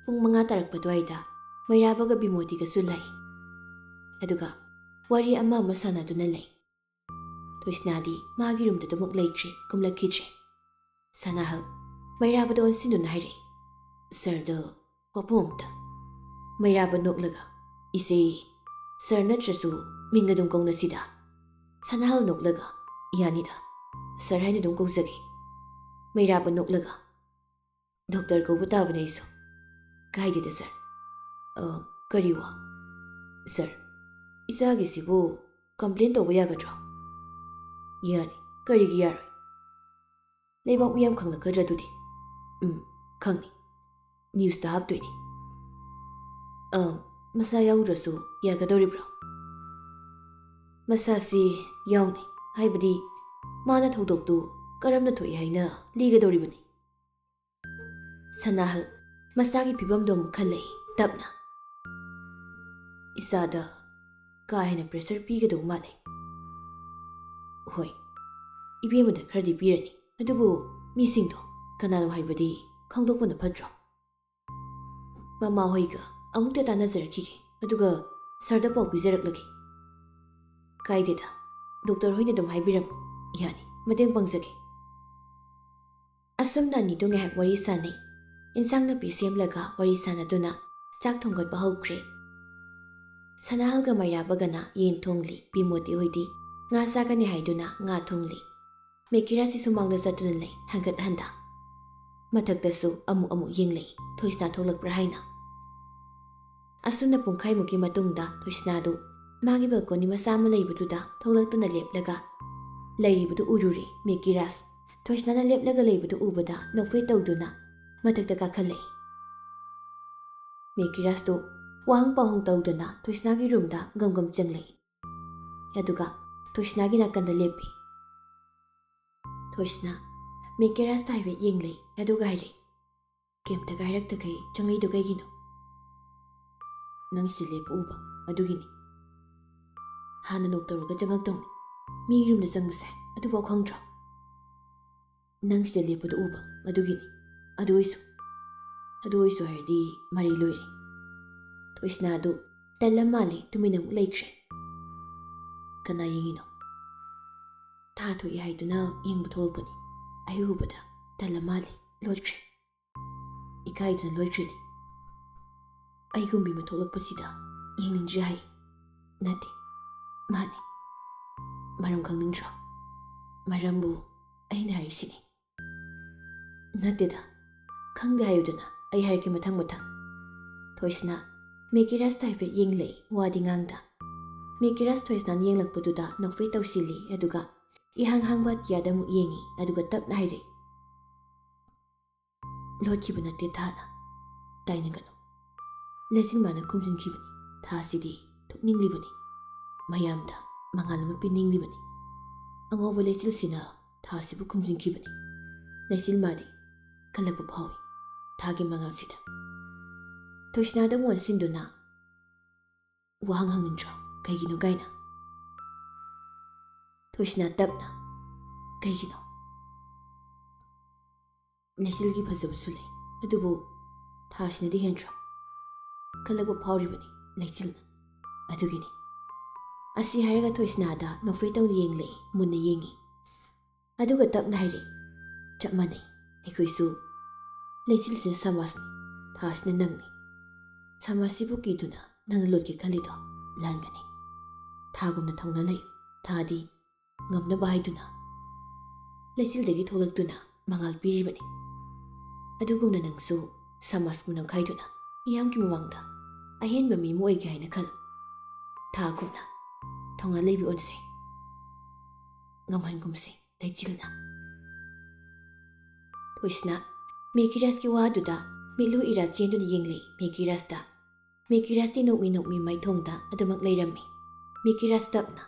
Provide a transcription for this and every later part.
ꯄꯨꯡ 5 ꯇꯥꯔꯛꯄ ꯑꯗꯨꯋꯥꯏꯗ ꯃꯩꯔꯥꯕꯒ ꯕꯤꯃꯣꯇꯤꯒꯁꯨ ꯂꯥꯛꯏ꯫ ꯑꯗꯨꯒ ꯋꯥꯔꯤ ꯑꯃ ꯁꯥꯟꯅꯗꯨꯅ ꯂꯩ꯫ ꯊꯣꯏꯁꯅꯥꯗꯤ ꯃꯥꯒꯤ ꯔꯨꯝꯗ ꯑꯗꯨꯃꯛ ꯂꯩꯈ꯭ꯔꯦ, ꯀꯨꯝꯂꯛꯈꯤꯗ꯭ꯔꯦ꯫ ꯁꯅꯥꯍꯜ ꯃꯩꯔꯥꯕꯗ ꯑꯣꯟꯁꯤꯟꯗꯨꯅ ꯍꯥꯏꯔꯛꯏ, ꯁꯔꯗ ꯋꯥꯐꯝ ꯑꯝꯇ꯫ ꯃꯩꯔꯥꯕ ꯅꯣꯛꯂꯒ, ꯏꯆꯦ, ꯁꯔ ꯅꯠꯇ꯭ꯔꯁꯨ ꯃꯤꯡ ꯑꯗꯨꯝ ꯀꯧꯅꯁꯤꯗ꯫ ꯁꯅꯥꯍꯜ ꯅꯣꯛꯂꯒ, ꯌꯥꯅꯤꯗ, ꯁꯔ ꯍꯥꯏꯅ ꯑꯗꯨꯝ ꯀꯧꯖꯒꯦ꯫ ꯃꯩꯔꯥꯕ ꯅꯣꯛꯂꯒ, ꯗꯣꯛꯇꯔ ꯀꯧꯕ ꯇꯥꯕꯅꯦ ꯑꯩꯁꯨ꯫ ꯀꯥꯏꯗꯦꯗ ꯁꯔ꯫ ꯀꯔꯤ ꯋꯥ? ꯁꯔ, ꯏꯆꯥꯒꯤꯁꯤꯕꯨ ꯀꯝꯄ꯭ꯂꯦꯟ ꯇꯧꯕ ꯌꯥꯒꯗ꯭ꯔꯣ? ꯌꯥꯅꯤ, ꯀꯔꯤꯒꯤ ꯌꯥꯔꯣꯏ? ꯂꯩꯕꯥꯛ ꯃꯤꯌꯥꯝ ꯈꯪꯂꯛꯀꯗ꯭ꯔꯥ ꯑꯗꯨꯗꯤ? ꯈꯪꯅꯤ, ꯅ꯭ꯌꯨꯁꯇ ꯍꯥꯞꯇꯣꯏꯅꯤ꯫ ꯃꯁꯥ ꯌꯥꯎꯗ꯭ꯔꯁꯨ ꯌꯥꯒꯗꯧꯔꯤꯕ꯭ꯔꯣ? ꯃꯁꯥꯁꯤ ꯌꯥꯎꯅꯤ, ꯍꯥꯏꯕꯗꯤ ꯃꯥꯅ ꯊꯧꯗꯣꯛꯇꯨ ꯀꯔꯝꯅ ꯊꯣꯛꯏ ꯍꯥꯏꯅ ꯂꯤꯒꯗꯧꯔꯤꯕꯅꯤ꯫ ꯁꯅꯥꯍꯜ ꯃꯁꯥꯒꯤ ꯐꯤꯕꯝꯗꯣ ꯑꯃꯨꯛ ꯈꯜꯂꯛꯏ ꯇꯞꯅ꯫ ꯏꯆꯥꯗ ꯀꯥ ꯍꯦꯟꯅ ꯄ꯭ꯔꯦꯁꯔ ꯄꯤꯒꯗꯧ ꯃꯥꯜꯂꯦ꯫ ꯍꯣꯏ, ꯏꯕꯦꯝꯃꯗ ꯈꯔꯗꯤ ꯄꯤꯔꯅꯤ, ꯑꯗꯨꯕꯨ ꯃꯤꯁꯤꯡꯗꯣ ꯀꯅꯥꯅꯣ ꯍꯥꯏꯕꯗꯤ ꯈꯪꯗꯣꯛꯄꯅ ꯐꯠꯇ꯭ꯔꯣ? ꯃꯃꯥꯍꯣꯏꯒ ꯑꯃꯨꯛꯇ ꯇꯥꯟꯅꯖꯔꯛꯈꯤꯒꯦ, ꯑꯗꯨꯒ ꯁꯔꯗ ꯄꯥꯎ ꯄꯤꯖꯔꯛꯂꯒꯦ꯫ ꯀꯥꯏꯗꯦꯗ, ꯗꯣꯛꯇꯔ ꯍꯣꯏꯅ ꯑꯗꯨꯝ ꯍꯥꯏꯕꯤꯔꯝꯃꯨ, ꯌꯥꯅꯤ, ꯃꯇꯦꯡ ꯄꯥꯡꯖꯒꯦ꯫ ꯑꯁꯨꯝꯅ ꯑꯅꯤꯗꯨ ꯉꯥꯏꯍꯥꯛ ꯋꯥꯔꯤ ꯁꯥꯟꯅꯩ꯫ ꯏꯟꯁꯥꯡ ꯅꯥꯄꯤ ꯁꯦꯝꯂꯒ ꯋꯥꯔꯤ ꯁꯥꯟꯅꯗꯨꯅ ꯆꯥꯛ ꯊꯣꯡꯒꯠꯄ ꯍꯧꯈ꯭ꯔꯦ꯫ ꯁꯅꯥꯍꯜꯒ ꯃꯩꯔꯥꯕꯒꯅ ꯌꯦꯟ ꯊꯣꯡꯂꯤ, ꯕꯤꯃꯣꯇꯤ ꯍꯣꯏꯗꯤ ꯉꯥ ꯆꯥꯒꯅꯤ ꯍꯥꯏꯗꯨꯅ ꯉꯥ ꯊꯣꯡꯂꯤ꯫ ꯃꯦꯀꯤꯔꯥꯁꯤꯁꯨ ꯃꯥꯡꯗ ꯆꯠꯇꯨꯅ ꯂꯩ, ꯍꯟꯒꯠ ꯍꯟꯗꯥ꯫ ꯃꯊꯛꯇꯁꯨ ꯑꯃꯨꯛ ꯌꯦꯡꯂꯛꯏ, ꯊꯣꯏꯁꯅꯥ ꯊꯣꯛꯂꯛꯄ꯭ꯔꯥ ꯍꯥꯏꯅ꯫ ꯑꯁꯨꯝꯅ ꯄꯨꯡꯈꯥꯏꯃꯨꯛꯀꯤ ꯃꯇꯨꯡꯗ ꯊꯣꯏꯁꯅꯥꯗꯨ ꯃꯥꯒꯤ ꯕꯜꯀꯣꯅꯤ ꯃꯆꯥ ꯑꯃ ꯂꯩꯕꯗꯨꯗ ꯊꯣꯛꯂꯛꯇꯨꯅ ꯂꯦꯞꯂꯒ ꯂꯩꯔꯤꯕꯗꯨ ꯎꯔꯨꯔꯦ ꯃꯦꯀꯤꯔꯥꯁ꯫ ꯊꯣꯏꯁꯅꯥꯅ ꯂꯦꯞꯂꯒ ꯂꯩꯕꯗꯨ ꯎꯕꯗ ꯅꯣꯛꯐꯦꯠ ꯇꯧꯗꯨꯅ ꯃꯊꯛꯇ ꯀꯥꯈꯠꯂꯛꯏ꯫ ꯃꯦꯀꯤꯔꯥꯁꯇꯨ ꯋꯥꯍꯪ ꯄꯥꯎꯍꯪ ꯇꯧꯗꯨꯅ ꯊꯣꯏꯁꯅꯥꯒꯤ ꯔꯨꯝꯗ ꯒꯝ ꯆꯪꯂꯛꯏ꯫ ꯑꯗꯨꯒ ꯊꯣꯏꯁꯅꯥꯒꯤ ꯅꯥꯀꯟꯗ ꯂꯦꯞꯄꯤ꯫ ꯊꯣꯏꯁꯅꯥ ꯃꯦꯀꯤꯔꯥꯁꯇ ꯍꯥꯏꯐꯦꯠ ꯌꯦꯡꯂꯛꯏ, ꯑꯗꯨꯒ ꯍꯥꯏꯔꯛꯏ, ꯀꯩꯝꯇꯒ ꯍꯥꯏꯔꯛꯇꯈꯩ ꯆꯪꯂꯛꯏꯗꯣ ꯀꯩꯒꯤꯅꯣ? ꯅꯪ ꯁꯤꯗ ꯂꯦꯞꯄ ꯎꯕ, ꯑꯗꯨꯒꯤꯅꯤ꯫ ꯍꯥꯟꯅ ꯅꯣꯛ ꯇꯧꯔꯒ ꯆꯪꯉꯛꯇꯧꯅꯤ, ꯃꯤꯒꯤ ꯔꯨꯝꯗ ꯆꯪꯕꯁꯦ ꯑꯗꯨꯐꯥꯎ ꯈꯪꯗ꯭ꯔꯣ? ꯅꯪ ꯁꯤꯗ ꯂꯦꯞꯄꯗꯨ ꯎꯕ, ꯑꯗꯨꯒꯤꯅꯤ꯫ ꯑꯗꯨ ꯑꯣꯏꯁꯨ ꯍꯥꯏꯔꯗꯤ ꯃꯔꯩ ꯂꯣꯏꯔꯦ꯫ ꯊꯣꯏꯁꯅꯥꯗꯨ ꯇꯜꯂ ꯃꯥꯜꯂꯤ, ꯇꯨꯃꯤꯟꯅ ꯑꯃꯨꯛ ꯂꯩꯈ꯭ꯔꯦ꯫ ꯀꯅꯥ ꯌꯦꯡꯉꯤꯅꯣ? ꯊꯥ ꯊꯣꯛꯏ ꯍꯥꯏꯗꯨꯅ ꯌꯦꯡꯕ ꯊꯣꯛꯂꯛꯄꯅꯤ꯫ ꯑꯩ ꯎꯕꯗ ꯇꯜꯂ ꯃꯥꯜꯂꯤ, ꯂꯣꯠꯈ꯭ꯔꯦ꯫ ꯏꯀꯥꯏꯗꯨꯅ ꯂꯣꯠꯈ꯭ꯔꯤꯅꯤ꯫ ꯑꯩꯒꯨꯝꯕꯤ ꯑꯃ ꯊꯣꯛꯂꯛꯄꯁꯤꯗ ꯌꯦꯡꯅꯤꯡꯗ꯭ꯔꯤ ꯍꯥꯏ? ꯅꯠꯇꯦ, ꯃꯥꯅꯤ꯫ ꯃꯔꯝ ꯈꯪꯅꯤꯡꯗ꯭ꯔꯣ? ꯃꯔꯝꯕꯨ ꯑꯩꯅ ꯍꯥꯏꯔꯤꯁꯤꯅꯤ꯫ ꯅꯠꯇꯦꯗ, ꯈꯪꯗꯦ ꯍꯥꯏꯌꯨꯗꯅ, ꯑꯩ ꯍꯥꯏꯔꯛꯀꯦ ꯃꯊꯪ꯫ ꯊꯣꯏꯁꯅꯥ ꯃꯦꯀꯤꯔꯥꯁꯇ ꯍꯥꯏꯐꯦꯠ ꯌꯦꯡꯂꯛꯏ, ꯋꯥꯗꯤ ꯉꯥꯡꯗ꯫ ꯃꯦꯀꯤꯔꯥꯁ ꯊꯣꯏꯁꯅꯥꯅ ꯌꯦꯡꯂꯛꯄꯗꯨꯗ ꯅꯣꯛꯐꯦꯠ ꯇꯧꯁꯤꯜꯂꯤ, ꯑꯗꯨꯒ ꯏꯍꯥꯡ ꯍꯥꯡꯕ ꯑꯇꯤꯌꯥꯗ ꯑꯃꯨꯛ ꯌꯦꯡꯉꯤ, ꯑꯗꯨꯒ ꯇꯞꯅ ꯍꯥꯏꯔꯛꯏ, ꯂꯣꯠꯈꯤꯕ ꯅꯠꯇꯦ ꯊꯥꯅ, ꯇꯥꯏꯅꯒꯅꯨ꯫ ꯂꯩꯆꯤꯜ ꯃꯥꯅ ꯈꯨꯝꯖꯤꯟꯈꯤꯕꯅꯤ, ꯊꯥꯁꯤꯗꯤ ꯊꯣꯛꯅꯤꯡꯂꯤꯕꯅꯤ, ꯃꯌꯥꯝꯗ ꯃꯉꯥꯜ ꯑꯃ ꯄꯤꯅꯤꯡꯂꯤꯕꯅꯤ꯫ ꯑꯉꯧꯕ ꯂꯩꯆꯤꯜꯁꯤꯅ ꯊꯥꯁꯤꯕꯨ ꯈꯨꯝꯖꯤꯟꯈꯤꯕꯅꯤ꯫ ꯂꯩꯆꯤꯜ ꯃꯥꯗꯤ ꯀꯜꯂꯛꯄ ꯐꯥꯎꯏ ꯊꯥꯒꯤ ꯃꯉꯥꯜꯁꯤꯗ꯫ ꯊꯣꯏꯁꯅꯥꯗ ꯑꯣꯟꯁꯤꯟꯗꯨꯅ, ꯋꯥꯍꯪ ꯍꯪꯅꯤꯡꯗ꯭ꯔꯣ ꯀꯩꯒꯤꯅꯣ ꯀꯥꯏꯅ? ꯊꯣꯏꯁꯅꯥ ꯇꯞꯅ, ꯀꯩꯒꯤꯅꯣ? ꯂꯩꯆꯤꯜꯒꯤ ꯐꯖꯕꯁꯨ ꯂꯩ, ꯑꯗꯨꯕꯨ ꯊꯥꯁꯤꯅꯗꯤ ꯍꯦꯟꯗ꯭ꯔꯣ? ꯀꯜꯂꯛꯄ ꯐꯥꯎꯔꯤꯕꯅꯤ ꯂꯩꯆꯤꯜꯅ, ꯑꯗꯨꯒꯤꯅꯤ꯫ ꯑꯁꯤ ꯍꯥꯏꯔꯒ ꯊꯣꯏꯁꯅꯥꯗ ꯅꯣꯛꯐꯦꯠ ꯇꯧꯅ ꯌꯦꯡꯂꯛꯏ, ꯃꯨꯟꯅ ꯌꯦꯡꯉꯤ꯫ ꯑꯗꯨꯒ ꯇꯞꯅ ꯍꯥꯏꯔꯛꯏ, ꯆꯞ ꯃꯥꯟꯅꯩ, ꯑꯩꯈꯣꯏꯁꯨ꯫ ꯂꯩꯆꯤꯜꯁꯤꯅ ꯁꯃꯥꯖꯅꯤ, ꯊꯥꯁꯤꯅ ꯅꯪꯅꯤ꯫ ꯁꯃꯥꯖꯁꯤꯕꯨ ꯀꯤꯗꯨꯅ ꯅꯪꯅ ꯂꯣꯠꯀꯦ ꯈꯜꯂꯤꯗꯣ ꯂꯥꯟꯒꯅꯤ꯫ ꯊꯥꯒꯨꯝꯅ ꯊꯧꯅ ꯂꯩꯌꯨ, ꯊꯥꯗꯤ ꯉꯝꯅꯕ ꯍꯥꯏꯗꯨꯅ ꯂꯩꯆꯤꯜꯗꯒꯤ ꯊꯣꯛꯂꯛꯇꯨꯅ ꯃꯉꯥꯜ ꯄꯤꯔꯤꯕꯅꯤ꯫ ꯑꯗꯨꯒꯨꯝꯅ ꯅꯪꯁꯨ ꯁꯃꯥꯖꯄꯨ ꯅꯝꯈꯥꯏꯗꯨꯅ ꯃꯤꯌꯥꯝꯒꯤ ꯃꯃꯥꯡꯗ ꯑꯍꯦꯟꯕ ꯃꯤ ꯑꯃ ꯑꯣꯏꯒꯦ ꯍꯥꯏꯅ ꯈꯜꯂꯨ꯫ ꯊꯥꯒꯨꯝꯅ ꯊꯧꯅꯥ ꯂꯩꯕꯤ ꯑꯣꯟꯁꯤ, ꯉꯝꯍꯟꯒꯨꯝꯁꯤ ꯂꯩꯆꯤꯜꯅ꯫ ꯊꯣꯏꯁꯅꯥ ꯃꯦꯀꯤꯔꯥꯁꯀꯤ ꯋꯥꯗꯨꯗ ꯃꯤꯠꯂꯨ ꯏꯔꯥ ꯆꯦꯟꯗꯨꯅ ꯌꯦꯡꯂꯛꯏ ꯃꯦꯀꯤꯔꯥꯁꯇ꯫ ꯃꯦꯀꯤꯔꯥꯁꯇꯤ ꯅꯣꯛꯃꯤ ꯃꯥꯏꯊꯣꯡꯗ ꯑꯗꯨꯃꯛ ꯂꯩꯔꯝꯃꯤ꯫ ꯃꯦꯀꯤꯔꯥꯁ ꯇꯞꯅ,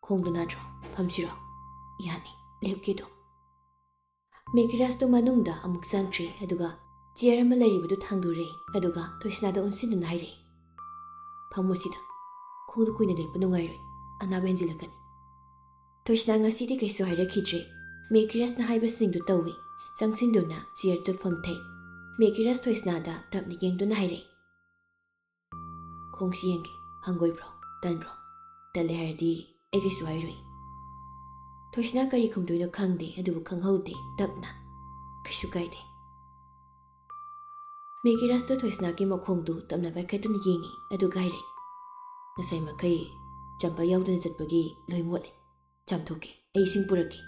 ꯈꯣꯡꯗꯨ ꯅꯥꯗ꯭ꯔꯣ? ꯐꯝꯁꯤꯔꯣ? ꯌꯥꯅꯤ, ꯂꯦꯞꯀꯦꯗꯣ꯫ ꯃꯦꯀꯤꯔꯥꯁꯇꯨ ꯃꯅꯨꯡꯗ ꯑꯃꯨꯛ ꯆꯪꯈ꯭ꯔꯦ, ꯑꯗꯨꯒ ꯆꯤꯌꯔ ꯑꯃ ꯂꯩꯔꯤꯕꯗꯨ ꯊꯥꯡꯗꯣꯔꯛꯏ, ꯑꯗꯨꯒ ꯊꯣꯏꯁꯅꯥꯗ ꯑꯣꯟꯁꯤꯟꯗꯨꯅ ꯍꯥꯏꯔꯛꯏ, ꯐꯝꯃꯨ ꯁꯤꯗ, ꯈꯣꯡꯗꯨ ꯀꯨꯏꯅ ꯂꯦꯞꯄ ꯅꯨꯡꯉꯥꯏꯔꯣꯏ, ꯑꯅꯥꯕ ꯍꯦꯟꯖꯤꯜꯂꯛꯀꯅꯤ꯫ ꯊꯣꯏꯁꯅꯥ ꯉꯁꯤꯗꯤ ꯀꯩꯁꯨ ꯍꯥꯏꯔꯛꯈꯤꯗ꯭ꯔꯦ꯫ ꯃꯦꯀꯤꯔꯥꯁꯅ ꯍꯥꯏꯕꯁꯤꯡꯗꯨ ꯇꯧꯏ, ꯆꯪꯁꯤꯟꯗꯨꯅ ꯆꯤꯌꯔꯗꯨ ꯐꯝꯊꯩ꯫ ꯃꯦꯀꯤꯔꯁ ꯊꯣꯏꯁꯅꯥꯗ ꯇꯞꯅ ꯌꯦꯡꯗꯨꯅ ꯍꯥꯏꯔꯛꯏ꯫ ꯈꯣꯡꯁꯤ ꯌꯦꯡꯒꯦ, ꯍꯪꯒꯣꯏꯕ꯭ꯔꯣ, ꯇꯟꯕ꯭ꯔꯣ? ꯇꯜꯂꯦ ꯍꯥꯏꯔꯗꯤ ꯑꯩ ꯀꯩꯁꯨ ꯍꯥꯏꯔꯣꯏ꯫ ꯊꯣꯏꯁꯅꯥ ꯀꯔꯤ ꯈꯨꯝꯗꯣꯏꯅꯣ ꯈꯪꯗꯦ, ꯑꯗꯨꯕꯨ ꯈꯪꯍꯧꯗꯦ ꯇꯞꯅ, ꯀꯩꯁꯨ ꯀꯥꯏꯗꯦ꯫ ꯃꯦꯀꯤꯔꯁꯇꯣ ꯊꯣꯏꯁꯅꯥꯒꯤ ꯃꯈꯣꯡꯗꯨ ꯇꯞꯅ ꯄꯥꯏꯈꯠꯇꯨꯅ ꯌꯦꯡꯉꯤ, ꯑꯗꯨꯒ ꯍꯥꯏꯔꯛꯏ꯫ ꯉꯁꯥꯏ ꯃꯈꯩ ꯆꯝꯄꯜ ꯌꯥꯎꯗꯅ ꯆꯠꯄꯒꯤ ꯂꯣꯏ ꯃꯣꯠꯂꯦ, ꯆꯥꯝꯊꯣꯛꯀꯦ, ꯑꯩ ꯏꯁꯤꯡ ꯄꯨꯔꯛꯀꯦ꯫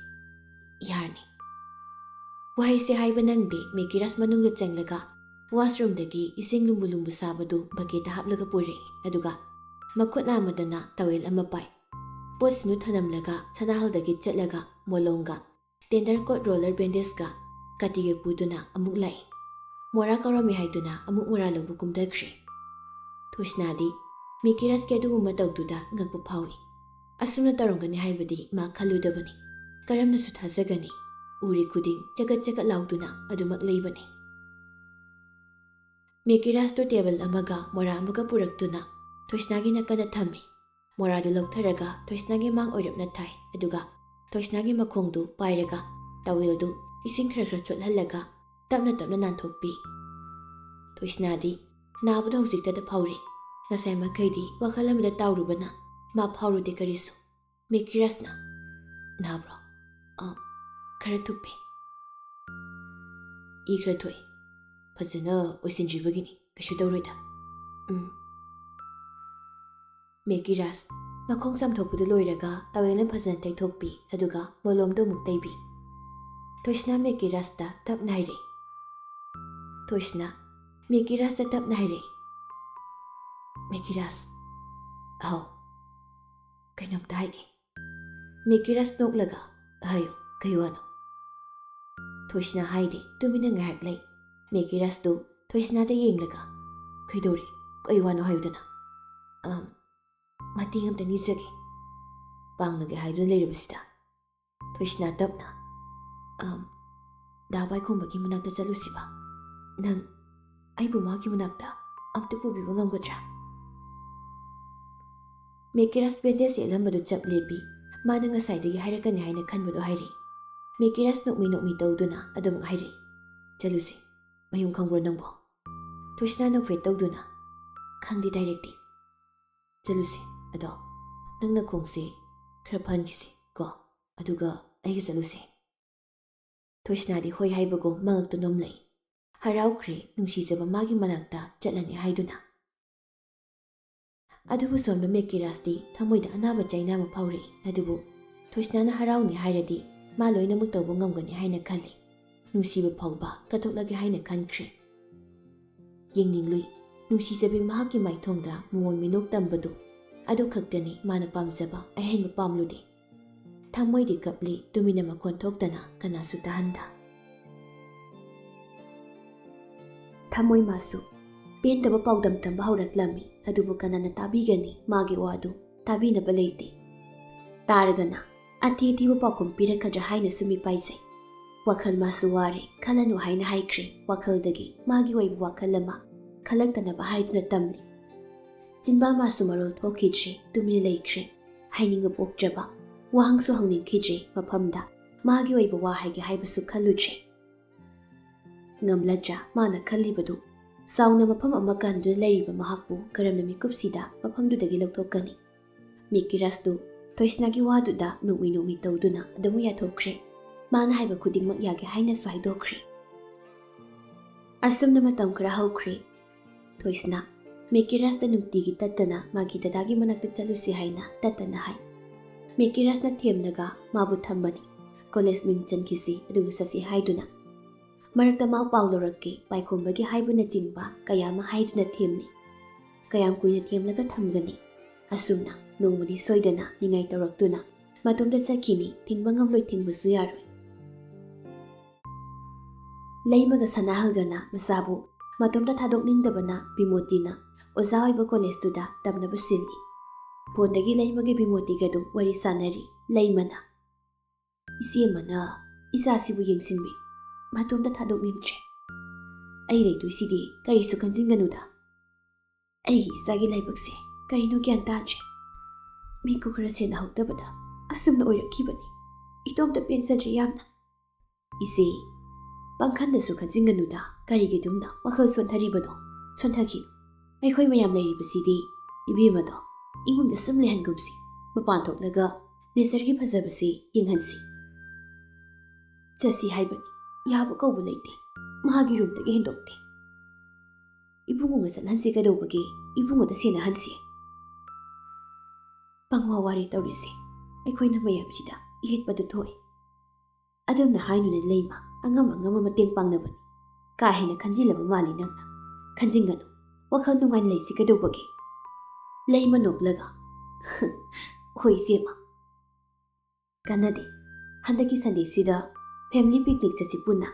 ꯌꯥꯔꯅꯤ꯫ ꯋꯥꯍꯩꯁꯦ ꯍꯥꯏꯕ ꯅꯪꯗꯦ ꯃꯦꯀꯤꯔꯁ ꯃꯅꯨꯡꯗ ꯆꯪꯂꯒ ꯋꯥꯁꯔꯨꯝꯗꯒꯤ ꯏꯁꯤꯡ ꯂꯨꯝꯕꯨ ꯂꯨꯝꯕꯨ ꯁꯥꯕꯗꯨ ꯕꯀꯦꯠꯇ ꯍꯥꯞꯂꯒ ꯄꯨꯔꯛꯏ, ꯑꯗꯨꯒ ꯃꯈꯨꯠ ꯑꯃꯗꯅ ꯇꯋꯦꯜ ꯑꯃ ꯄꯥꯏ꯫ ꯄꯣꯠꯁꯤꯡꯗꯨ ꯊꯅꯝꯂꯒ ꯁꯅꯥꯍꯜꯗꯒꯤ ꯆꯠꯂꯒ ꯃꯣꯂꯣꯝꯒ ꯇꯦꯟꯗꯔ ꯀꯣꯠ ꯔꯣꯂꯔ ꯕꯦꯟꯗꯦꯖꯀ ꯀꯥꯇꯤꯒ ꯄꯨꯗꯨꯅ ꯑꯃꯨꯛ ꯂꯥꯛꯏ꯫ ꯃꯣꯔꯥ ꯀꯧꯔꯝꯃꯤ ꯍꯥꯏꯗꯨꯅ ꯑꯃꯨꯛ ꯃꯣꯔꯥ ꯂꯧꯕ ꯀꯨꯝꯊꯈ꯭ꯔꯦ꯫ ꯊꯣꯏꯁꯅꯥꯗꯤ ꯃꯦꯀꯤꯔꯁꯀꯤ ꯑꯗꯨꯒꯨꯝꯕ ꯇꯧꯗꯨꯗ ꯉꯛꯄ ꯐꯥꯎꯏ꯫ ꯑꯁꯨꯝꯅ ꯇꯧꯔꯝꯒꯅꯤ ꯍꯥꯏꯕꯗꯤ ꯃꯥ ꯈꯜꯂꯨꯗꯕꯅꯤ, ꯀꯔꯝꯅꯁꯨ ꯊꯥꯖꯒꯅꯤ? ꯎꯔꯤ ꯈꯨꯗꯤꯡ ꯆꯒꯠ ꯆꯒꯠ ꯂꯥꯎꯗꯨꯅ ꯑꯗꯨꯃꯛ ꯂꯩꯕꯅꯤ꯫ ꯃꯦꯀꯤꯔꯁꯇꯨ ꯇꯦꯕꯜ ꯑꯃꯒ ꯃꯣꯔꯥ ꯑꯃꯒ ꯄꯨꯔꯛꯇꯨꯅ ꯊꯣꯏꯁꯅꯥꯒꯤ ꯅꯥꯀꯟꯗ ꯊꯝꯃꯤ꯫ ꯃꯣꯔꯥꯗꯨ ꯂꯧꯊꯔꯒ ꯊꯣꯏꯁꯅꯥꯒꯤ ꯃꯥꯡ ꯑꯣꯏꯔꯞꯅ ꯊꯥꯏ, ꯑꯗꯨꯒ ꯊꯣꯏꯁꯅꯥꯒꯤ ꯃꯈꯣꯡꯗꯨ ꯄꯥꯏꯔꯒ ꯇꯋꯦꯜꯗꯨ ꯏꯁꯤꯡ ꯈꯔ ꯈꯔ ꯆꯣꯠꯍꯜꯂꯒ ꯇꯞꯅ ꯇꯞꯅ ꯅꯥꯟꯊꯣꯛꯄꯤ꯫ ꯊꯣꯏꯁꯅꯥꯗꯤ ꯅꯥꯕꯗ ꯍꯧꯖꯤꯛꯇꯗ ꯐꯥꯎꯔꯤ꯫ ꯉꯁꯥꯏ ꯃꯈꯩꯗꯤ ꯋꯥꯈꯜ ꯑꯃꯗ ꯇꯥꯎꯔꯨꯕꯅ ꯃꯥ ꯐꯥꯎꯔꯨꯗꯦ ꯀꯔꯤꯁꯨ꯫ ꯃꯦꯀꯤꯔꯁꯅ ꯅꯥꯕ꯭ꯔꯣ? ꯈꯔ ꯊꯨꯞꯄꯦ, ꯏ ꯈꯔ ꯊꯣꯛꯏ, ꯐꯖꯅ ꯑꯣꯏꯁꯤꯟꯗ꯭ꯔꯤꯕꯒꯤꯅꯤ, ꯀꯩꯁꯨ ꯇꯧꯔꯣꯏꯗ꯫ ꯃꯦꯀꯤꯔꯁ ꯃꯈꯣꯡ ꯆꯥꯝꯊꯣꯛꯄꯗꯨ ꯂꯣꯏꯔꯒ ꯇꯋꯦꯜꯅ ꯐꯖꯅ ꯇꯩꯊꯣꯛꯄꯤ, ꯑꯗꯨꯒ ꯃꯣꯂꯣꯝꯗꯨ ꯑꯃꯨꯛ ꯇꯩꯕꯤ꯫ ꯊꯣꯏꯁꯅꯥ ꯃꯦꯀꯤꯔꯁꯇ ꯇꯞꯅ ꯍꯥꯏꯔꯛꯏ꯫ ꯊꯣꯏꯁꯅꯥ ꯃꯦꯀꯤꯔꯁꯇ ꯇꯞꯅ ꯍꯥꯏꯔꯛꯏ꯫ ꯃꯦꯀꯤꯔꯁ, ꯑꯍꯧ, ꯀꯩꯅꯣꯝꯇ ꯍꯥꯏꯒꯦ꯫ ꯃꯦꯀꯤꯔꯁ ꯅꯣꯛꯂꯒ, ꯍꯥꯏꯌꯨ, ꯀꯩ ꯋꯥꯅꯣ? ꯊꯣꯏꯁꯅꯥ ꯍꯥꯏꯗꯦ, ꯇꯨꯃꯤꯟꯅ ꯉꯥꯏꯍꯥꯛ ꯂꯩ꯫ ꯃꯦꯀꯤꯔꯁꯇꯨ ꯊꯣꯏꯁꯅꯥꯗ ꯌꯦꯡꯂꯒ, ꯀꯩꯗꯧꯔꯦ? ꯀꯩ ꯋꯥꯅꯣ ꯍꯥꯏꯌꯨꯗꯅ꯫ ꯃꯇꯦꯡ ꯑꯝꯇ ꯅꯤꯖꯒꯦ, ꯄꯥꯡꯂꯒꯦ ꯍꯥꯏꯗꯨꯅ ꯂꯩꯔꯕꯁꯤꯗ꯫ ꯊꯣꯏꯁꯅꯥ ꯇꯞꯅ, ꯗꯥ ꯄꯥꯏꯈꯣꯝꯕꯒꯤ ꯃꯅꯥꯛꯇ ꯆꯠꯂꯨꯁꯤꯕ? ꯅꯪ ꯑꯩꯕꯨ ꯃꯥꯒꯤ ꯃꯅꯥꯛꯇ ꯑꯝꯇ ꯄꯨꯕꯤꯕ ꯉꯝꯒꯗ꯭ꯔꯥ? ꯃꯦꯀꯤꯔꯁ ꯕꯦꯟꯗꯦꯖ ꯌꯦꯠꯂꯝꯕꯗꯨ ꯆꯞ ꯂꯦꯞꯄꯤ꯫ ꯃꯥꯅ ꯉꯁꯥꯏꯗꯒꯤ ꯍꯥꯏꯔꯛꯀꯅꯤ ꯍꯥꯏꯅ ꯈꯟꯕꯗꯣ ꯍꯥꯏꯔꯛꯏ꯫ ꯃꯦꯀꯤꯔꯁ ꯅꯣꯛꯃꯤ ꯅꯣꯛꯃꯤ ꯇꯧꯗꯨꯅ ꯑꯗꯨꯃꯛ ꯍꯥꯏꯔꯛꯏ꯫ ꯆꯠꯂꯨꯁꯤ, ꯃꯌꯨꯝ ꯈꯪꯕ꯭ꯔꯣ ꯅꯪꯕꯣ? ꯊꯣꯏꯁꯅꯥ ꯅꯣꯛꯐꯦꯠ ꯇꯧꯗꯨꯅ, ꯈꯪꯗꯦ ꯗꯥꯏꯔꯦꯛꯇꯤ꯫ ꯆꯠꯂꯨꯁꯤ, ꯑꯗꯣ ꯅꯪꯅ ꯈꯣꯡꯁꯦ ꯈꯔ ꯐꯍꯟꯈꯤꯁꯤ ꯀꯣ, ꯑꯗꯨꯒ ꯑꯩꯒ ꯆꯠꯂꯨꯁꯤ꯫ ꯊꯣꯏꯁꯅꯥꯗꯤ ꯍꯣꯏ ꯍꯥꯏꯕꯒꯨꯝ ꯃꯉꯛꯇꯨ ꯅꯣꯝꯂꯛꯏ꯫ ꯍꯔꯥꯎꯈ꯭ꯔꯦ ꯅꯨꯡꯁꯤꯖꯕ ꯃꯥꯒꯤ ꯃꯅꯥꯛꯇ ꯆꯠꯂꯅꯤ ꯍꯥꯏꯗꯨꯅ꯫ ꯑꯗꯨꯕꯨ ꯁꯣꯝꯗ ꯃꯦꯀꯤꯔꯁꯇꯤ ꯊꯃꯣꯏꯗ ꯑꯅꯥꯕ ꯆꯩꯅꯕ ꯐꯥꯎꯔꯛꯏ, ꯑꯗꯨꯕꯨ ꯊꯣꯏꯁꯅꯥꯅ ꯍꯔꯥꯎꯅꯤ ꯍꯥꯏꯔꯗꯤ ꯃꯥ ꯂꯣꯏꯅꯃꯛ ꯇꯧꯕ ꯉꯝꯒꯅꯤ ꯍꯥꯏꯅ ꯈꯜꯂꯤ꯫ ꯅꯨꯡꯁꯤꯕ ꯐꯥꯎꯕ ꯀꯠꯊꯣꯛꯂꯒꯦ ꯍꯥꯏꯅ ꯈꯟꯈ꯭ꯔꯦ꯫ ꯌꯦꯡꯅꯤꯡꯂꯨꯏ ꯅꯨꯡꯁꯤꯖꯕꯤ ꯃꯍꯥꯛꯀꯤ ꯃꯥꯏꯊꯣꯡꯗ ꯃꯣꯃꯣꯟ ꯃꯤꯅꯣꯛ ꯇꯝꯕꯗꯨ, ꯑꯗꯨ ꯈꯛꯇꯅꯤ ꯃꯥꯅ ꯄꯥꯝꯖꯕ, ꯑꯍꯦꯟꯕ ꯄꯥꯝꯂꯨꯗꯦ꯫ ꯊꯃꯣꯏꯗꯤ ꯀꯞꯂꯤ, ꯇꯨꯃꯤꯟꯅ ꯃꯈꯣꯟ ꯊꯣꯛꯇꯅ ꯀꯅꯥꯁꯨ ꯇꯥꯍꯟꯗ꯫ ꯊꯃꯣꯏ ꯃꯥꯁꯨ ꯄꯦꯟꯗꯕ ꯄꯥꯎꯗꯝ ꯇꯝꯕ ꯍꯧꯔꯛꯂꯝꯃꯤ, ꯑꯗꯨꯕꯨ ꯀꯅꯥꯅ ꯇꯥꯕꯤꯒꯅꯤ? ꯃꯥꯒꯤ ꯋꯥꯗꯨ ꯇꯥꯕꯤꯅꯕ ꯂꯩꯇꯦ꯫ ꯇꯥꯔꯒꯅ ꯑꯊꯤ ꯑꯊꯤꯕ ꯄꯥꯎꯈꯨꯝ ꯄꯤꯔꯛꯀꯗ꯭ꯔꯥ ꯍꯥꯏꯅꯁꯨ ꯃꯤꯄꯥꯏꯖꯩ꯫ ꯋꯥꯈꯜ ꯃꯥꯁꯨ ꯋꯥꯔꯦ, ꯈꯜꯂꯅꯨ ꯍꯥꯏꯅ ꯍꯥꯏꯈ꯭ꯔꯦ꯫ ꯋꯥꯈꯜꯗꯒꯤ ꯃꯥꯒꯤ ꯑꯣꯏꯕ ꯋꯥꯈꯜ ꯑꯃ ꯈꯜꯂꯛꯇꯅꯕ ꯍꯥꯏꯗꯨꯅ ꯇꯝꯂꯤ꯫ ꯆꯤꯟꯕꯥ ꯃꯥꯁꯨ ꯃꯔꯣꯜ ꯊꯣꯛꯈꯤꯗ꯭ꯔꯦ, ꯇꯨꯃꯤꯟꯅ ꯂꯩꯈ꯭ꯔꯦ꯫ ꯍꯥꯏꯅꯤꯡꯕ ꯄꯣꯛꯇ꯭ꯔꯕ, ꯋꯥꯍꯪꯁꯨ ꯍꯪꯅꯤꯡꯈꯤꯗ꯭ꯔꯦ꯫ ꯃꯐꯝꯗ ꯃꯥꯒꯤ ꯑꯣꯏꯕ ꯋꯥ ꯍꯥꯏꯒꯦ ꯍꯥꯏꯕꯁꯨ ꯈꯜꯂꯨꯗ꯭ꯔꯦ꯫ ꯉꯝꯂꯗ꯭ꯔꯥ ꯃꯥꯅ ꯈꯜꯂꯤꯕꯗꯨ? ꯆꯥꯎꯅ ꯃꯐꯝ ꯑꯃ ꯀꯟꯗꯨꯅ ꯂꯩꯔꯤꯕ ꯃꯍꯥꯛꯄꯨ ꯀꯔꯝꯅ ꯃꯤꯀꯨꯞꯁꯤꯗ ꯃꯐꯝꯗꯨꯗꯒꯤ ꯂꯧꯊꯣꯛꯀꯅꯤ? ꯃꯦꯀꯤꯔꯁꯇꯨ ꯊꯣꯏꯁꯅꯥꯒꯤ ꯋꯥꯗꯨꯗ ꯅꯣꯛꯃꯤ ꯅꯣꯛꯃꯤ ꯇꯧꯗꯨꯅ ꯑꯗꯨꯃꯛ ꯌꯥꯊꯣꯛꯈ꯭ꯔꯦ꯫ ꯃꯥꯅ ꯍꯥꯏꯕ ꯈꯨꯗꯤꯡꯃꯛ ꯌꯥꯒꯦ ꯍꯥꯏꯅꯁꯨ ꯍꯥꯏꯗꯣꯛꯈ꯭ꯔꯦ꯫ ꯑꯁꯨꯝꯅ ꯃꯇꯝ ꯈꯔ ꯍꯧꯈ꯭ꯔꯦ꯫ ꯊꯣꯏꯁꯅꯥ ꯃꯦꯀꯤꯔꯁꯇ ꯅꯨꯡꯇꯤꯒꯤ ꯇꯠꯇꯅ ꯃꯥꯒꯤ ꯗꯗꯥꯒꯤ ꯃꯅꯥꯛꯇ ꯆꯠꯂꯨꯁꯤ ꯍꯥꯏꯅ ꯇꯠꯇꯅ ꯍꯥꯏ꯫ ꯃꯦꯀꯤꯔꯁꯅ ꯊꯦꯝꯂꯒ ꯃꯥꯕꯨ ꯊꯝꯕꯅꯤ꯫ ꯀꯣꯂꯦꯖ ꯃꯤꯡ ꯆꯟꯈꯤꯁꯤ, ꯑꯗꯨꯒ ꯆꯠꯁꯤ ꯍꯥꯏꯗꯨꯅ꯫ ꯃꯔꯛꯇ ꯃꯥ ꯄꯥꯎ ꯂꯧꯔꯛꯀꯦ, ꯄꯥꯏꯈꯣꯝꯕꯒꯤ ꯍꯥꯏꯕꯅꯆꯤꯡꯕ ꯀꯌꯥ ꯑꯃ ꯍꯥꯏꯗꯨꯅ ꯊꯦꯝꯂꯤ꯫ ꯀꯌꯥꯝ ꯀꯨꯏꯅ ꯊꯦꯝꯂꯒ ꯊꯝꯒꯅꯤ? ꯑꯁꯨꯝꯅ ꯅꯣꯡꯃꯗꯤ ꯁꯣꯏꯗꯅ ꯅꯤꯡꯉꯥꯏ ꯇꯧꯔꯛꯇꯨꯅ ꯃꯇꯣꯝꯇ ꯆꯠꯈꯤꯅꯤ, ꯊꯤꯡꯕ ꯉꯝꯂꯣꯏ, ꯊꯤꯡꯕꯁꯨ ꯌꯥꯔꯣꯏ꯫ ꯂꯩꯃꯒ ꯁꯅꯥꯍꯜꯒꯅ ꯃꯆꯥꯕꯨ ꯃꯇꯣꯝꯇ ꯊꯥꯗꯣꯛꯅꯤꯡꯗꯕꯅ ꯕꯤꯃꯣꯇꯤꯅ ꯑꯣꯖꯥ ꯑꯣꯏꯕ ꯀꯣꯂꯦꯖꯇꯨꯗ ꯇꯝꯅꯕ ꯁꯤꯜꯂꯤ꯫ ꯐꯣꯟꯗꯒꯤ ꯂꯩꯃꯒꯤ ꯕꯤꯃꯣꯇꯤꯒꯗꯨ ꯋꯥꯔꯤ ꯁꯥꯟꯅꯔꯤ꯫ ꯂꯩꯃꯅ, ꯏꯆꯦꯃꯅ ꯏꯆꯥꯁꯤꯕꯨ ꯌꯦꯡꯁꯤꯟꯕꯤꯌꯨ, ꯃꯇꯣꯝꯇ ꯊꯥꯗꯣꯛꯅꯤꯡꯗ꯭ꯔꯦ꯫ ꯑꯩ ꯂꯩꯗꯣꯏꯁꯤꯗꯤ, ꯀꯔꯤꯁꯨ ꯈꯟꯖꯤꯟꯒꯅꯨꯗ꯫ ꯑꯩꯒꯤ ꯏꯆꯥꯒꯤ ꯂꯥꯏꯕꯛꯁꯦ ꯀꯔꯤꯅꯣ ꯒ꯭ꯌꯥꯟ ꯇꯥꯗ꯭ꯔꯦ꯫ ꯃꯤꯠꯀꯨ ꯈꯔ ꯁꯦꯟꯅꯍꯧꯗꯕꯗ ꯑꯁꯨꯝꯅ ꯑꯣꯏꯔꯛꯈꯤꯕꯅꯤ꯫ ꯏꯇꯣꯝꯇ ꯄꯦꯟꯖꯗ꯭ꯔꯦ ꯌꯥꯝꯅ꯫ ꯏꯆꯦ, ꯄꯪꯈꯟꯗꯁꯨ ꯈꯟꯖꯤꯟꯒꯅꯨꯗ, ꯀꯔꯤꯒꯤꯗꯨꯝꯅ ꯋꯥꯈꯜ ꯁꯣꯟꯊꯔꯤꯕꯅꯣ? ꯁꯣꯟꯊꯈꯤꯅꯨ. ꯑꯩꯈꯣꯏ ꯃꯌꯥꯝ ꯂꯩꯔꯤꯕꯁꯤꯗꯤ ꯏꯕꯦꯝꯃꯗꯣ ꯏꯃꯨꯡꯗ ꯁꯨꯝ ꯂꯩꯍꯟꯒꯨꯝꯁꯤ. ꯃꯄꯥꯟ ꯊꯣꯛꯂꯒ ꯅꯦꯆꯔꯒꯤ ꯐꯖꯕꯁꯤ ꯌꯦꯡꯍꯟꯁꯤ. ꯆꯠꯁꯤ ꯍꯥꯏꯕꯅꯤ. ꯌꯥꯕ ꯀꯧꯕ ꯂꯩꯇꯦ. ꯃꯥꯒꯤ ꯔꯨꯝꯗꯒꯤ ꯍꯦꯟꯗꯣꯛꯇꯦ. ꯏꯕꯨꯡꯉꯣꯒ ꯆꯠꯍꯟꯁꯤ ꯀꯩꯗꯧꯕꯒꯦ? ꯏꯕꯨꯡꯉꯣꯗ ꯁꯦꯟꯅꯍꯟꯁꯤ. ꯄꯪꯋꯥ ꯋꯥꯔꯤ ꯇꯧꯔꯤꯁꯦ ꯑꯩꯈꯣꯏꯅ ꯃꯌꯥꯝꯁꯤꯗ ꯌꯦꯠꯄꯗꯨ ꯊꯣꯛꯏ. ꯑꯗꯨꯝꯅ ꯍꯥꯏꯅꯨꯅꯦ ꯂꯩꯃ. ꯑꯉꯝ ꯑꯉꯝꯕ ꯃꯇꯦꯡ ꯄꯥꯡꯅꯕꯅꯤ. ꯀꯥ ꯍꯦꯟꯅ ꯈꯟꯖꯤꯜꯂꯕ ꯃꯥꯜꯂꯤ ꯅꯪꯅ. ꯈꯟꯖꯤꯟꯒꯅꯨ. ꯋꯥꯈꯜ ꯅꯨꯡꯉꯥꯏꯅ ꯂꯩꯁꯤ ꯀꯩꯗꯧꯕꯒꯦ? ꯂꯩꯃ ꯅꯣꯛꯂꯒ ꯍꯣꯏ ꯏꯆꯦꯃ. ꯀꯥꯟꯅꯗꯦ. ꯍꯟꯗꯛꯀꯤ ꯁꯟꯗꯦꯁꯤꯗ ꯐꯦꯃꯤꯂꯤ ꯄꯤꯛꯅꯤꯛ ꯆꯠꯁꯤ ꯄꯨꯟꯅ.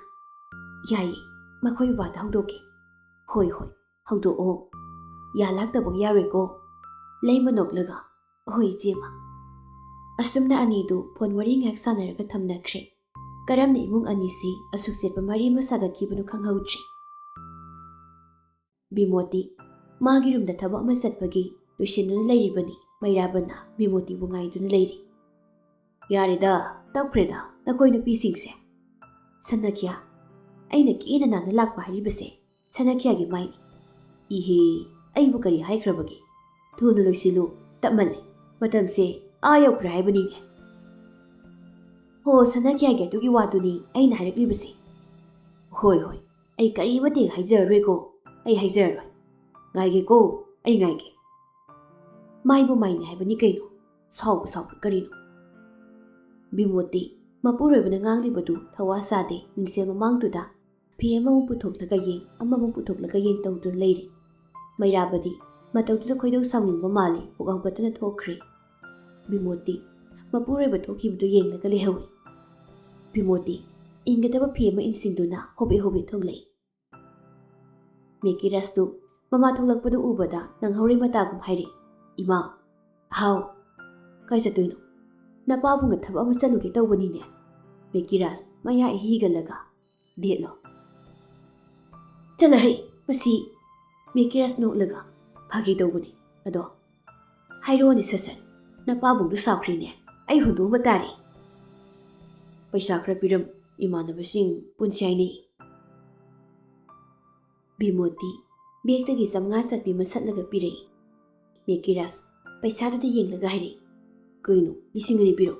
ꯌꯥꯏꯌꯦ. ꯃꯈꯣꯏ ꯕꯕꯥꯗ ꯍꯧꯗꯣꯛꯀꯦ. ꯍꯣꯏ ꯍꯧꯗꯣꯛꯑꯣ. ꯌꯥ ꯂꯥꯛꯇꯕ ꯌꯥꯔꯣꯏꯀꯣ? ꯂꯩꯃ ꯅꯣꯛꯂꯒ ꯍꯣꯏ ꯏꯆꯦꯃ. ꯑꯁꯨꯝꯅ ꯑꯅꯤꯗꯨ ꯐꯣꯟ ꯋꯥꯔꯤ ꯉꯥꯏꯍꯥꯛ ꯁꯥꯟꯅꯔꯒ ꯊꯝꯅꯈ꯭ꯔꯦ. ꯀꯔꯝꯅ ꯏꯃꯨꯡ ꯑꯅꯤꯁꯤ ꯑꯁꯨꯛ ꯆꯦꯠꯄ ꯃꯔꯤ ꯑꯃ ꯁꯥꯒꯠꯈꯤꯕꯅꯣ ꯈꯪꯍꯧꯗ꯭ꯔꯦ. ꯕꯤꯃꯣꯇꯤ ꯃꯥꯒꯤ ꯔꯨꯝꯗ ꯊꯕꯛ ꯑꯃ ꯆꯠꯄꯒꯤ ꯂꯣꯏꯁꯤꯟꯗꯨꯅ ꯂꯩꯔꯤꯕꯅꯤ. ꯃꯩꯔꯥꯕꯅ ꯕꯤꯃꯣꯇꯤꯕꯨ ꯉꯥꯏꯗꯨꯅ ꯂꯩꯔꯤ. ꯌꯥꯔꯦꯗ ꯇꯞꯈ꯭ꯔꯦꯗ ꯅꯈꯣꯏ ꯅꯨꯄꯤꯁꯤꯡꯁꯦ. ꯁꯅꯈ꯭ꯌꯥ ꯑꯩꯅ ꯀꯦꯅ ꯅꯥꯟꯅ ꯂꯥꯛꯄ ꯍꯥꯏꯔꯤꯕꯁꯦ ꯁꯅꯈ꯭ꯌꯥꯒꯤ ꯃꯥꯏꯅꯤ. ꯏꯍꯦ ꯑꯩꯕꯨ ꯀꯔꯤ ꯍꯥꯏꯈ꯭ꯔꯕꯒꯦ? ꯊꯨꯅ ꯂꯣꯏꯁꯤꯜꯂꯨ. ꯇꯞꯃꯜꯂꯦ. ꯃꯇꯝꯁꯦ ꯌꯧꯈ꯭ꯔꯦ ꯍꯥꯏꯕꯅꯤꯅꯦ. ꯍꯣ ꯁꯅꯈ꯭ꯌꯥꯒꯤ ꯑꯗꯨꯒꯤ ꯋꯥꯗꯨꯅꯤ ꯑꯩꯅ ꯍꯥꯏꯔꯛꯂꯤꯕꯁꯦ. ꯍꯣꯏ ꯑꯩ ꯀꯔꯤꯃꯇꯦ ꯍꯥꯏꯖꯔꯔꯣꯏꯀꯣ. ꯑꯩ ꯍꯥꯏꯖꯔꯔꯣꯏ. ꯉꯥꯏꯒꯦꯀꯣ. ꯑꯩ ꯉꯥꯏꯒꯦ. ꯃꯥꯏꯕꯨ ꯃꯥꯏꯅꯤ ꯍꯥꯏꯕꯅꯤ ꯀꯩꯅꯣ. ꯁꯥꯎꯕ ꯀꯔꯤꯅꯣ? ꯕꯤꯃꯣꯇꯤ ꯃꯄꯨꯔꯣꯏꯕꯅ ꯉꯥꯡꯂꯤꯕꯗꯨ ꯊꯋꯥ ꯁꯥꯗꯦ. ꯃꯤꯡꯁꯦꯜ ꯃꯃꯥꯡꯗꯨꯗ ꯐꯤ ꯑꯃꯃꯨꯛ ꯄꯨꯊꯣꯛꯂꯒ ꯌꯦꯡ ꯑꯃꯃꯨꯛ ꯄꯨꯊꯣꯛꯂꯒ ꯌꯦꯡ ꯇꯧꯗꯨꯅ ꯂꯩꯔꯤ. ꯃꯩꯔꯥꯕꯗꯤ ꯃꯇꯧꯗꯨꯗ ꯈꯣꯏꯗꯧ ꯁꯥꯎꯅꯤꯡꯕ ꯃꯥꯜꯂꯤ. ꯄꯨꯛ ꯍꯧꯒꯠꯇꯨꯅ ꯊꯣꯛꯈ꯭ꯔꯦ. ꯕꯤꯃꯣꯇꯤ ꯃꯄꯨꯔꯣꯏꯕ ꯊꯣꯛꯈꯤꯕꯗꯨ ꯌꯦꯡꯂꯒ ꯂꯩꯍꯧꯏ. ꯕꯤꯃꯣꯇꯤ ꯏꯟꯒꯗꯕ ꯐꯤ ꯑꯃ ꯏꯟꯁꯤꯟꯗꯨꯅ ꯍꯣꯕꯦ ꯊꯣꯛꯂꯛꯏ. ꯃꯦꯀꯤꯔꯥꯁꯇꯨ ꯃꯃꯥ ꯊꯣꯛꯂꯛꯄꯗꯨ ꯎꯕꯗ ꯅꯪꯍꯧꯔꯤ ꯃꯇꯥꯒꯨꯝ ꯍꯥꯏꯔꯤ. ꯏꯃꯥ. ꯍꯥꯎ. ꯀꯥꯏ ꯆꯠꯇꯣꯏꯅꯣ? ꯅꯄꯥꯕꯨꯡꯅ ꯊꯕꯛ ꯑꯃ ꯆꯠꯂꯨꯒꯦ ꯇꯧꯕꯅꯤꯅꯦ. ꯃꯦꯀꯤꯔꯥꯁ ꯃꯌꯥ ꯏꯍꯤꯒꯜꯂꯒ ꯗꯦꯠꯂꯣ? ꯆꯠꯂꯍꯩ ꯃꯁꯤ. ꯃꯦꯀꯤꯔꯥꯁ ꯅꯣꯛꯂꯒ ꯐꯥꯒꯤ ꯇꯧꯕꯅꯤ. ꯑꯗꯣ ꯍꯥꯏꯔꯛꯑꯣꯅꯦ ꯁꯠ ꯅꯄꯥꯕꯨꯡꯗꯨ ꯁꯥꯎꯈ꯭ꯔꯤꯅꯦ. ꯑꯩ ꯍꯨꯟꯗꯣꯛꯑꯝꯕ ꯇꯥꯔꯦ. ꯄꯩꯁꯥ ꯈꯔ ꯄꯤꯔꯝ. ꯏꯃꯥꯟꯅꯕꯁꯤꯡ ꯄꯨꯟꯁꯤ ꯍꯥꯏꯅꯩ. ꯕꯤꯃꯣꯇꯤ ꯕꯦꯛꯇꯒꯤ 500 ꯆꯠꯄꯤ ꯑꯃ ꯁꯠꯂꯒ ꯄꯤꯔꯛꯏ. ꯃꯦꯀꯤꯔꯥꯁ ꯄꯩꯁꯥꯗꯨꯗ ꯌꯦꯡꯂꯒ ꯍꯥꯏꯔꯛꯏ. ꯀꯩꯅꯣ 2,000 ꯄꯤꯔꯣ?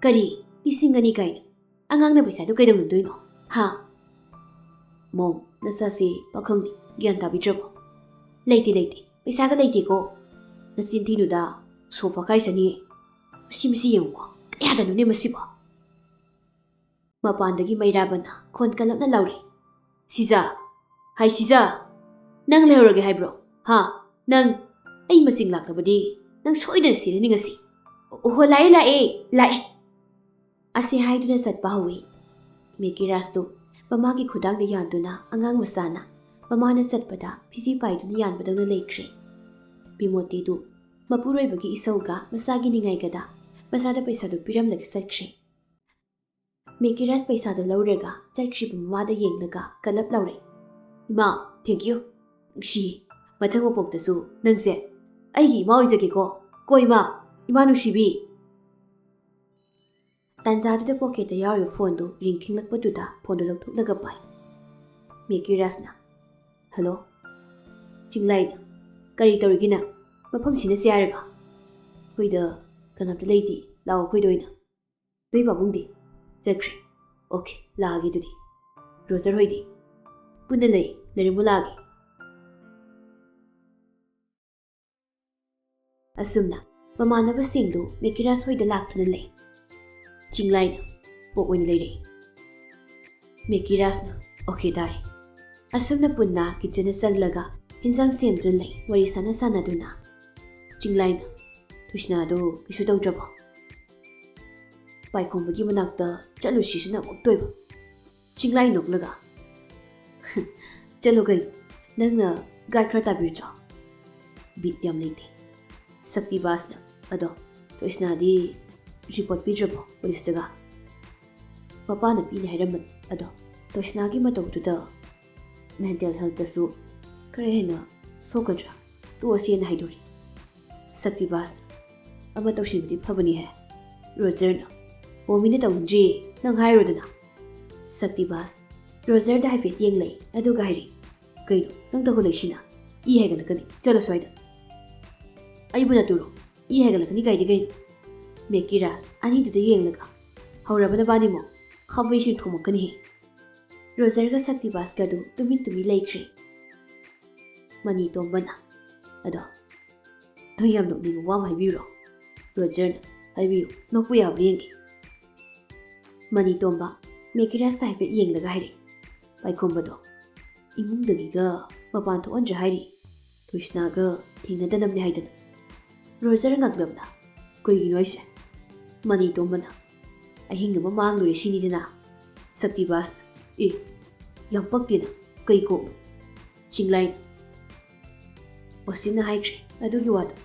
ꯀꯔꯤ 2,000 ꯀꯥꯏꯅ? ꯑꯉꯥꯡꯅ ꯄꯩꯁꯥꯗꯨ ꯀꯩꯗꯧꯅꯗꯣꯏꯅꯣ? ꯍꯥ? ꯃꯣꯝ ꯅꯆꯥꯁꯤ ꯄꯥꯈꯪꯅꯤ. ꯒ꯭ꯌꯥꯟ ꯇꯥꯕꯤꯗ꯭ꯔꯕꯣ? ꯂꯩꯇꯦ ꯄꯩꯁꯥꯒ ꯂꯩꯇꯦꯀꯣ. ꯅꯆꯤꯟ ꯊꯤꯅꯨꯗ. ꯁꯣꯐꯥ ꯀꯥꯏꯁꯅꯤ. ꯃꯁꯤ ꯌꯦꯡꯉꯨꯀꯣ. ꯀꯌꯥꯗꯅꯣꯅꯦ ꯃꯁꯤꯕꯣ? ꯃꯄꯥꯟꯗꯒꯤ ꯃꯩꯔꯥꯕꯅ ꯈꯣꯟ ꯀꯜꯂꯞꯅ ꯂꯥꯎꯔꯛꯏ. ꯁꯤꯖꯥ. ꯍꯥꯏ ꯁꯤꯖꯥ. ꯅꯪ ꯂꯩꯍꯧꯔꯒꯦ ꯍꯥꯏꯕ꯭ꯔꯣ? ꯍꯥ? ꯅꯪ ꯑꯩ ꯃꯆꯤꯡ ꯂꯥꯛꯂꯕꯗꯤ ꯅꯪ ꯁꯣꯏꯗꯅ ꯁꯤꯔꯅꯤ ꯉꯁꯤ. ꯑꯣꯍꯣ ꯂꯥꯛꯑꯦ. ꯑꯁꯤ ꯍꯥꯏꯗꯨꯅ ꯆꯠꯄ ꯍꯧꯏ. ꯃꯦꯀꯤꯔꯥꯁꯇꯨ ꯃꯃꯥꯒꯤ ꯈꯨꯗꯥꯡꯗ ꯌꯥꯟꯗꯨꯅ ꯑꯉꯥꯡ ꯃꯆꯥꯅ ꯃꯃꯥꯅ ꯆꯠꯄꯗ ꯐꯤꯖꯤ ꯄꯥꯏꯗꯨꯅ ꯌꯥꯟꯕꯗꯧꯅ ꯂꯩꯈ꯭ꯔꯦ. ꯕꯤꯃꯣꯇꯤꯗꯨ ꯃꯄꯨꯔꯣꯏꯕꯒꯤ ꯏꯁꯧꯒ ꯃꯆꯥꯒꯤ ꯅꯤꯡꯉꯥꯏꯒꯗ ꯃꯆꯥꯗ ꯄꯩꯁꯥꯗꯨ ꯄꯤꯔꯝꯂꯒ ꯆꯠꯈ꯭ꯔꯦ. ꯃꯦꯀꯤꯔꯥꯁ ꯄꯩꯁꯥꯗꯨ ꯂꯧꯔꯒ ꯆꯠꯈ꯭ꯔꯤꯕ ꯃꯃꯥꯗ ꯌꯦꯡꯂꯒ ꯀꯜꯂꯞ ꯂꯥꯎꯔꯛꯏ. ꯏꯃꯥ ꯊꯦꯡꯀ꯭ꯌꯨ. ꯅꯨꯡꯁꯤ. ꯃꯊꯪ ꯃꯄꯣꯛꯇꯁꯨ ꯅꯪꯁꯦ ꯑꯩꯒꯤ ꯏꯃꯥ ꯑꯣꯏꯖꯒꯦꯀꯣ. ꯀꯣ ꯏꯃꯥ ꯅꯨꯡꯁꯤꯕꯤ. ꯇꯥꯟꯖꯥꯗꯨꯗ ꯄꯣꯀꯦꯠꯇ ꯌꯥꯎꯔꯤꯕ ꯐꯣꯟꯗꯨ ꯔꯤꯡ ꯈꯤꯡꯂꯛꯄꯗꯨꯗ ꯐꯣꯟꯗꯨ ꯂꯧꯊꯣꯛꯂꯒ ꯄꯥꯏ. ꯃꯦꯀꯤꯔꯥꯁꯅ ꯍꯜꯂꯣ. ꯆꯤꯡꯂꯥꯏꯅ ꯀꯔꯤ ꯇꯧꯔꯤꯒꯦ ꯅꯪ? ꯃꯐꯝ ꯁꯤꯟꯅꯁꯤ ꯍꯥꯏꯔꯒ? ꯑꯩꯈꯣꯏꯗ ꯀꯅꯥꯝꯇ ꯂꯩꯇꯦ. ꯂꯥꯛꯑꯣ ꯑꯩꯈꯣꯏꯗ ꯑꯣꯏꯅ. ꯅꯣꯏ ꯄꯥꯕꯨꯡꯗꯤ? ꯆꯠꯈ꯭ꯔꯦ. ꯑꯣꯀꯦ ꯂꯥꯛꯑꯒꯦ ꯑꯗꯨꯗꯤ. ꯔꯣꯖꯔ ꯍꯣꯏꯗꯤ? ꯄꯨꯟꯅ ꯂꯩꯔꯝꯃꯨ ꯂꯥꯛꯑꯒꯦ. ꯑꯁꯨꯝꯅ ꯃꯃꯥꯟꯅꯕꯁꯤꯡꯗꯨ ꯃꯦꯀꯤꯔꯥꯁ ꯍꯣꯏꯗ ꯂꯥꯛꯇꯨꯅ ꯂꯩ. ꯆꯤꯡꯂꯥꯏꯅ ꯄꯣꯛ ꯑꯣꯏꯅ ꯂꯩꯔꯛꯏ. ꯃꯦꯀꯤꯔꯥꯁꯅ ꯑꯣꯀꯦ ꯇꯥꯔꯦ. ꯑꯁꯨꯝꯅ ꯄꯨꯟꯅ ꯀꯤꯆꯟꯗ ꯆꯪꯂꯒ ꯍꯤꯟꯖꯥꯡ ꯁꯦꯝꯗꯨꯅ ꯂꯩ. ꯋꯥꯔꯤ ꯁꯥꯟꯅꯗꯨꯅ. ꯆꯤꯡꯂꯥꯏꯅ ꯊꯣꯏꯁꯅꯥꯗꯣ ꯀꯩꯁꯨ ꯇꯧꯗ꯭ꯔꯕꯣ? ꯄꯥꯏꯈꯣꯝꯕꯒꯤ ꯃꯅꯥꯛꯇ ꯆꯠꯂꯨꯁꯤꯁꯨꯅ ꯑꯃꯨꯛ ꯇꯣꯏꯕ. ꯆꯤꯡꯂꯥꯏ ꯅꯣꯛꯂꯒ ꯆꯠꯂꯣ ꯀꯩꯅꯣ. ꯅꯪꯅ ꯒꯥꯏꯗ ꯈꯔ ꯇꯥꯕꯤꯔꯗ꯭ꯔꯣ? ꯕꯤꯠ ꯌꯥꯝ ꯂꯩꯇꯦ. ꯁꯛꯇꯤꯕꯥꯁꯅ ꯑꯗꯣ ꯊꯣꯏꯁꯅꯥꯗꯤ ꯔꯤꯄꯣꯔꯠ ꯄꯤꯗ꯭ꯔꯕꯣ ꯄꯨꯂꯤꯁꯇꯒ? ꯃꯄꯥꯅ ꯄꯤꯅꯤ ꯍꯥꯏꯔꯝꯕꯅꯤ. ꯑꯗꯣ ꯊꯣꯏꯁꯅꯥꯒꯤ ꯃꯇꯧꯗꯨꯗ ꯃꯦꯟꯇꯦꯜ ꯍꯦꯜꯊꯇꯁꯨ ꯈꯔ ꯍꯦꯟꯅ ꯁꯣꯛꯀꯗ꯭ꯔꯥ? ꯇꯣꯛꯑꯁꯦꯅ ꯍꯥꯏꯗꯣꯔꯤ. ꯁꯛꯇꯤꯕꯥꯁꯅ ꯑꯃ ꯇꯧꯁꯤꯟꯕꯗꯤ ꯐꯕꯅꯤꯍꯦ. ꯔꯣꯖꯔꯅ ꯑꯣ ꯃꯤꯅ ꯇꯧꯅꯤꯡꯗ꯭ꯔꯤ ꯅꯪ ꯍꯥꯏꯔꯣꯗꯅ. ꯁꯛꯇꯤꯕꯥꯁ ꯔꯣꯖꯔꯗ ꯍꯥꯏꯐꯦꯠ ꯌꯦꯡꯂꯛꯏ ꯑꯗꯨꯒ ꯍꯥꯏꯔꯤ ꯀꯩꯅꯣ ꯅꯪ ꯇꯧꯈꯠꯂꯛꯏꯁꯤꯅ ꯏ ꯍꯥꯏꯒꯠꯂꯛꯀꯅꯤ ꯆꯠꯂꯣ ꯁ꯭ꯋꯥꯏꯗ ꯑꯩꯕꯨ ꯅꯠꯇꯨꯔꯣ ꯏ ꯍꯥꯏꯒꯠꯂꯛꯀꯅꯤ ꯀꯥꯏꯗꯤ ꯀꯩꯅꯣ ꯃꯦꯀꯤꯔꯥꯁ ꯑꯅꯤꯗꯨꯗ ꯌꯦꯡꯂꯒ ꯍꯧꯔꯕ ꯅꯕꯥꯅꯤꯃꯣ ꯈꯥꯕꯩꯁꯤꯡ ꯊꯣꯝꯃꯛꯀꯅꯤꯍꯦ ꯔꯣꯖꯔꯒ ꯁꯛꯇꯤꯕꯥꯁꯀꯗꯨ ꯇꯨꯃꯤꯟ ꯇꯨꯃꯤꯟ ꯂꯩꯈ꯭ꯔꯦ ꯃꯅꯤ ꯇꯣꯝꯕꯅ ꯑꯗꯣ ꯅꯣꯏ ꯌꯥꯝ ꯅꯣꯛꯅꯤꯡꯕ ꯋꯥ ꯑꯃ ꯍꯥꯏꯕꯤꯌꯨꯔꯣ ꯔꯣꯖꯔꯅ ꯍꯥꯏꯕꯤꯌꯨ ꯅꯣꯛꯄ ꯌꯥꯕ꯭ꯔꯥ ꯌꯦꯡꯒꯦ ꯃꯅꯤ ꯇꯣꯝꯕ ꯃꯦꯀꯤꯔꯥꯁꯇ ꯍꯥꯏꯐꯦꯠ ꯌꯦꯡꯂꯒ ꯍꯥꯏꯔꯦ ꯄꯥꯏꯈꯣꯝꯕꯗꯣ ꯏꯃꯨꯡꯗꯒꯤꯒ ꯃꯄꯥꯟ ꯊꯣꯛꯍꯟꯗ꯭ꯔꯦ ꯍꯥꯏꯔꯤ ꯀ꯭ꯔꯤꯁꯅꯥꯒ ꯊꯦꯡꯅꯗꯅꯕꯅꯦ ꯍꯥꯏꯗꯅ ꯔꯣꯖꯔ ꯉꯛꯂꯕꯅ ꯀꯩꯒꯤꯅꯣ ꯍꯥꯏꯁꯦ ꯃꯅꯤ ꯇꯣꯝꯕꯅ ꯑꯍꯤꯡ ꯑꯃ ꯃꯥꯡꯂꯨꯔꯦ ꯁꯤꯅꯤꯗꯅ ꯁꯛꯇꯤꯕꯥꯁꯅ ꯌꯥꯝ ꯄꯛꯇꯦꯅ ꯀꯩ ꯀꯣꯛꯅꯣ ꯆꯤꯡꯂꯥꯏꯅ ꯋꯥꯁꯤꯝꯅ ꯍꯥꯏꯈ꯭ꯔꯦ ꯑꯗꯨꯒꯤ ꯋꯥꯗꯣ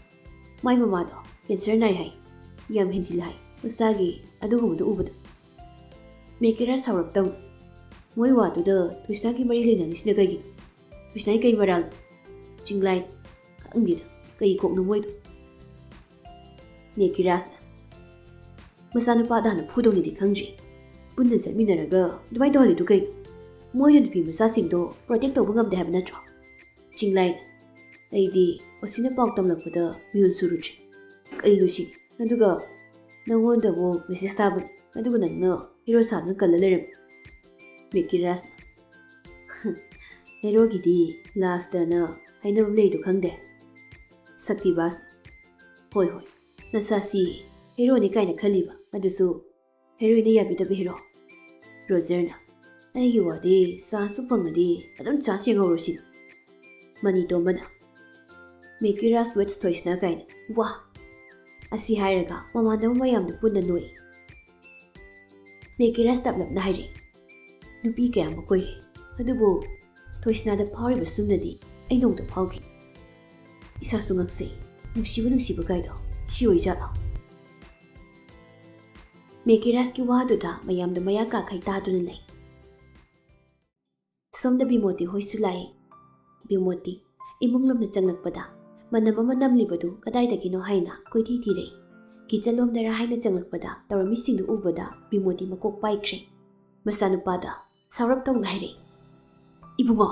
ꯃꯥꯏ ꯃꯃꯥꯗꯣ ꯀꯦꯟꯁꯔ ꯅꯥꯏ ꯍꯥꯏ ꯌꯥꯝ ꯍꯦꯟꯖꯤꯜ ꯍꯥꯏ ꯃꯁꯥꯒꯤ ꯑꯗꯨꯒꯨꯝꯕꯗꯣ ꯎꯕꯗ ꯃꯦꯀꯤꯔꯥꯁ ꯁꯥꯎꯔꯛꯇꯧꯅ ꯃꯣꯏ ꯋꯥꯗꯨꯗ ꯀ꯭ꯔꯤꯁꯅꯥꯒꯤ ꯃꯔꯤ ꯂꯩꯅꯔꯤꯁꯤꯅ ꯀꯩꯒꯤꯅꯣ ꯀ꯭ꯔꯤꯁꯅꯥꯒꯤ ꯀꯩ ꯃꯔꯥꯜꯅꯣ ꯆꯤꯡꯂꯥꯏ ꯈꯪꯗꯦꯗ ꯀꯩ ꯀꯣꯛꯅꯣ ꯃꯣꯏꯗꯣ ꯃꯦꯀꯤꯔꯥꯁꯅ ꯃꯆꯥꯅꯨꯄꯥꯗ ꯍꯥꯟꯅ ꯐꯨꯗꯧꯅꯤꯗꯤ ꯈꯪꯗ꯭ꯔꯤ ꯄꯨꯟꯅ ꯆꯠꯃꯤꯟꯅꯔꯒ ꯑꯗꯨꯃꯥꯏꯅ ꯇꯧꯍꯜꯂꯤꯗꯨ ꯀꯩꯅꯣ ꯃꯣꯏꯅ ꯅꯨꯄꯤ ꯃꯆꯥꯁꯤꯡꯗꯣ ꯄ꯭ꯔꯣꯇꯦꯛ ꯇꯧꯕ ꯉꯝꯗꯦ ꯍꯥꯏꯕ ꯅꯠꯇ꯭ꯔꯣ ꯆꯤꯡꯂꯥꯏꯅ ꯑꯩꯗꯤ ꯑꯁꯤꯅ ꯄꯥꯎ ꯇꯝꯂꯛꯄꯗ ꯃꯤꯍꯨꯟ ꯁꯨꯔꯨꯗ꯭ꯔꯤ ꯀꯩꯅꯣ ꯁꯤꯅꯤ ꯑꯗꯨꯒ ꯅꯪꯉꯣꯟꯗ ꯑꯃꯨꯛ ꯃꯦꯁꯦꯖ ꯊꯥꯕꯅꯤ ꯑꯗꯨꯒ ꯅꯪꯅ ꯍꯦꯔꯣ ꯁꯥꯗꯅ ꯀꯜꯂ ꯂꯩꯔꯝꯃꯤ ꯃꯦꯀꯤꯔꯥꯁꯅ ꯍꯦꯔꯣꯒꯤꯗꯤ ꯂꯥꯁꯇꯅ ꯍꯥꯏꯅꯕ ꯂꯩꯔꯤꯗꯣ ꯈꯪꯗꯦ ꯁꯛꯇꯤꯕꯥꯁꯅ ꯍꯣꯏ ꯅꯁꯥꯁꯤ ꯍꯦꯔꯣꯅꯤ ꯀꯥꯏꯅ ꯈꯜꯂꯤꯕ ꯑꯗꯨꯁꯨ ꯍꯦꯔꯣꯏꯅ ꯌꯥꯕꯤꯗꯕ ꯍꯦꯔꯣ ꯔꯣꯖꯔꯅ ꯑꯩꯒꯤ ꯋꯥꯗꯤ ꯆꯥꯟꯁꯄꯨ ꯐꯪꯉꯗꯤ ꯑꯗꯨꯝ ꯆꯥꯟꯁ ꯌꯦꯡꯍꯧꯔꯁꯤꯅ ꯃꯅꯤ ꯇꯣꯝꯕꯅ ꯃꯦꯀꯤꯔꯥꯁ ꯋꯦꯠꯁ ꯊꯣꯏꯁꯅ ꯀꯥꯏꯅ ꯋꯥ ꯑꯁꯤ ꯍꯥꯏꯔꯒ ꯃꯃꯥꯟꯅꯕ ꯃꯌꯥꯝꯗꯨ ꯄꯨꯟꯅ ꯅꯣꯛꯏ ꯃꯦꯀꯤꯔꯥꯁ ꯇꯞꯂꯞꯅ ꯍꯥꯏꯔꯛꯏ ꯅꯨꯄꯤ ꯀꯌꯥ ꯑꯃ ꯀꯣꯏꯔꯦ ꯑꯗꯨꯕꯨ ꯊꯣꯏꯁꯅꯥꯗ ꯐꯥꯎꯔꯤꯕ ꯁꯨꯝꯅꯗꯤ ꯑꯩ ꯅꯣꯡꯇ ꯐꯥꯎꯈꯤ ꯏꯁꯥꯁꯨ ꯉꯛꯆꯩ ꯅꯨꯡꯁꯤꯕ ꯀꯥꯏꯗꯣ ꯁꯤ ꯑꯣꯏꯖꯥꯠꯂꯣ ꯃꯦꯀꯤꯔꯥꯁꯀꯤ ꯋꯥꯗꯨꯗ ꯃꯌꯥꯝꯗ ꯃꯌꯥ ꯀꯥꯈꯩ ꯇꯥꯗꯨꯅ ꯂꯩ ꯁꯣꯝꯗ ꯕꯤꯃꯣꯇꯤ ꯍꯣꯏꯁꯨ ꯂꯥꯛꯏ ꯕꯤꯃꯣꯇꯤ ꯏꯃꯨꯡ ꯂꯣꯝꯗ ꯆꯪꯂꯛꯄꯗ ꯃꯅꯝ ꯑꯃ ꯅꯝꯂꯤꯕꯗꯨ ꯀꯗꯥꯏꯗꯒꯤꯅꯣ ꯍꯥꯏꯅ ꯀꯣꯏꯊꯤ ꯊꯤꯔꯛꯏ ꯀꯤꯆꯟꯂꯣꯝꯗꯔ ꯍꯥꯏꯅ ꯆꯪꯂꯛꯄꯗ ꯇꯧꯔꯝꯃꯤꯁꯤꯡꯗꯨ ꯎꯕꯗ ꯕꯤꯃꯣꯇꯤ ꯃꯀꯣꯛ ꯄꯥꯏꯈ꯭ꯔꯦ ꯃꯆꯥꯅꯨꯄꯥꯗ ꯁꯥꯎꯔꯞ ꯇꯧꯅ ꯍꯥꯏꯔꯛꯏ ꯏꯕꯨꯡꯉꯣ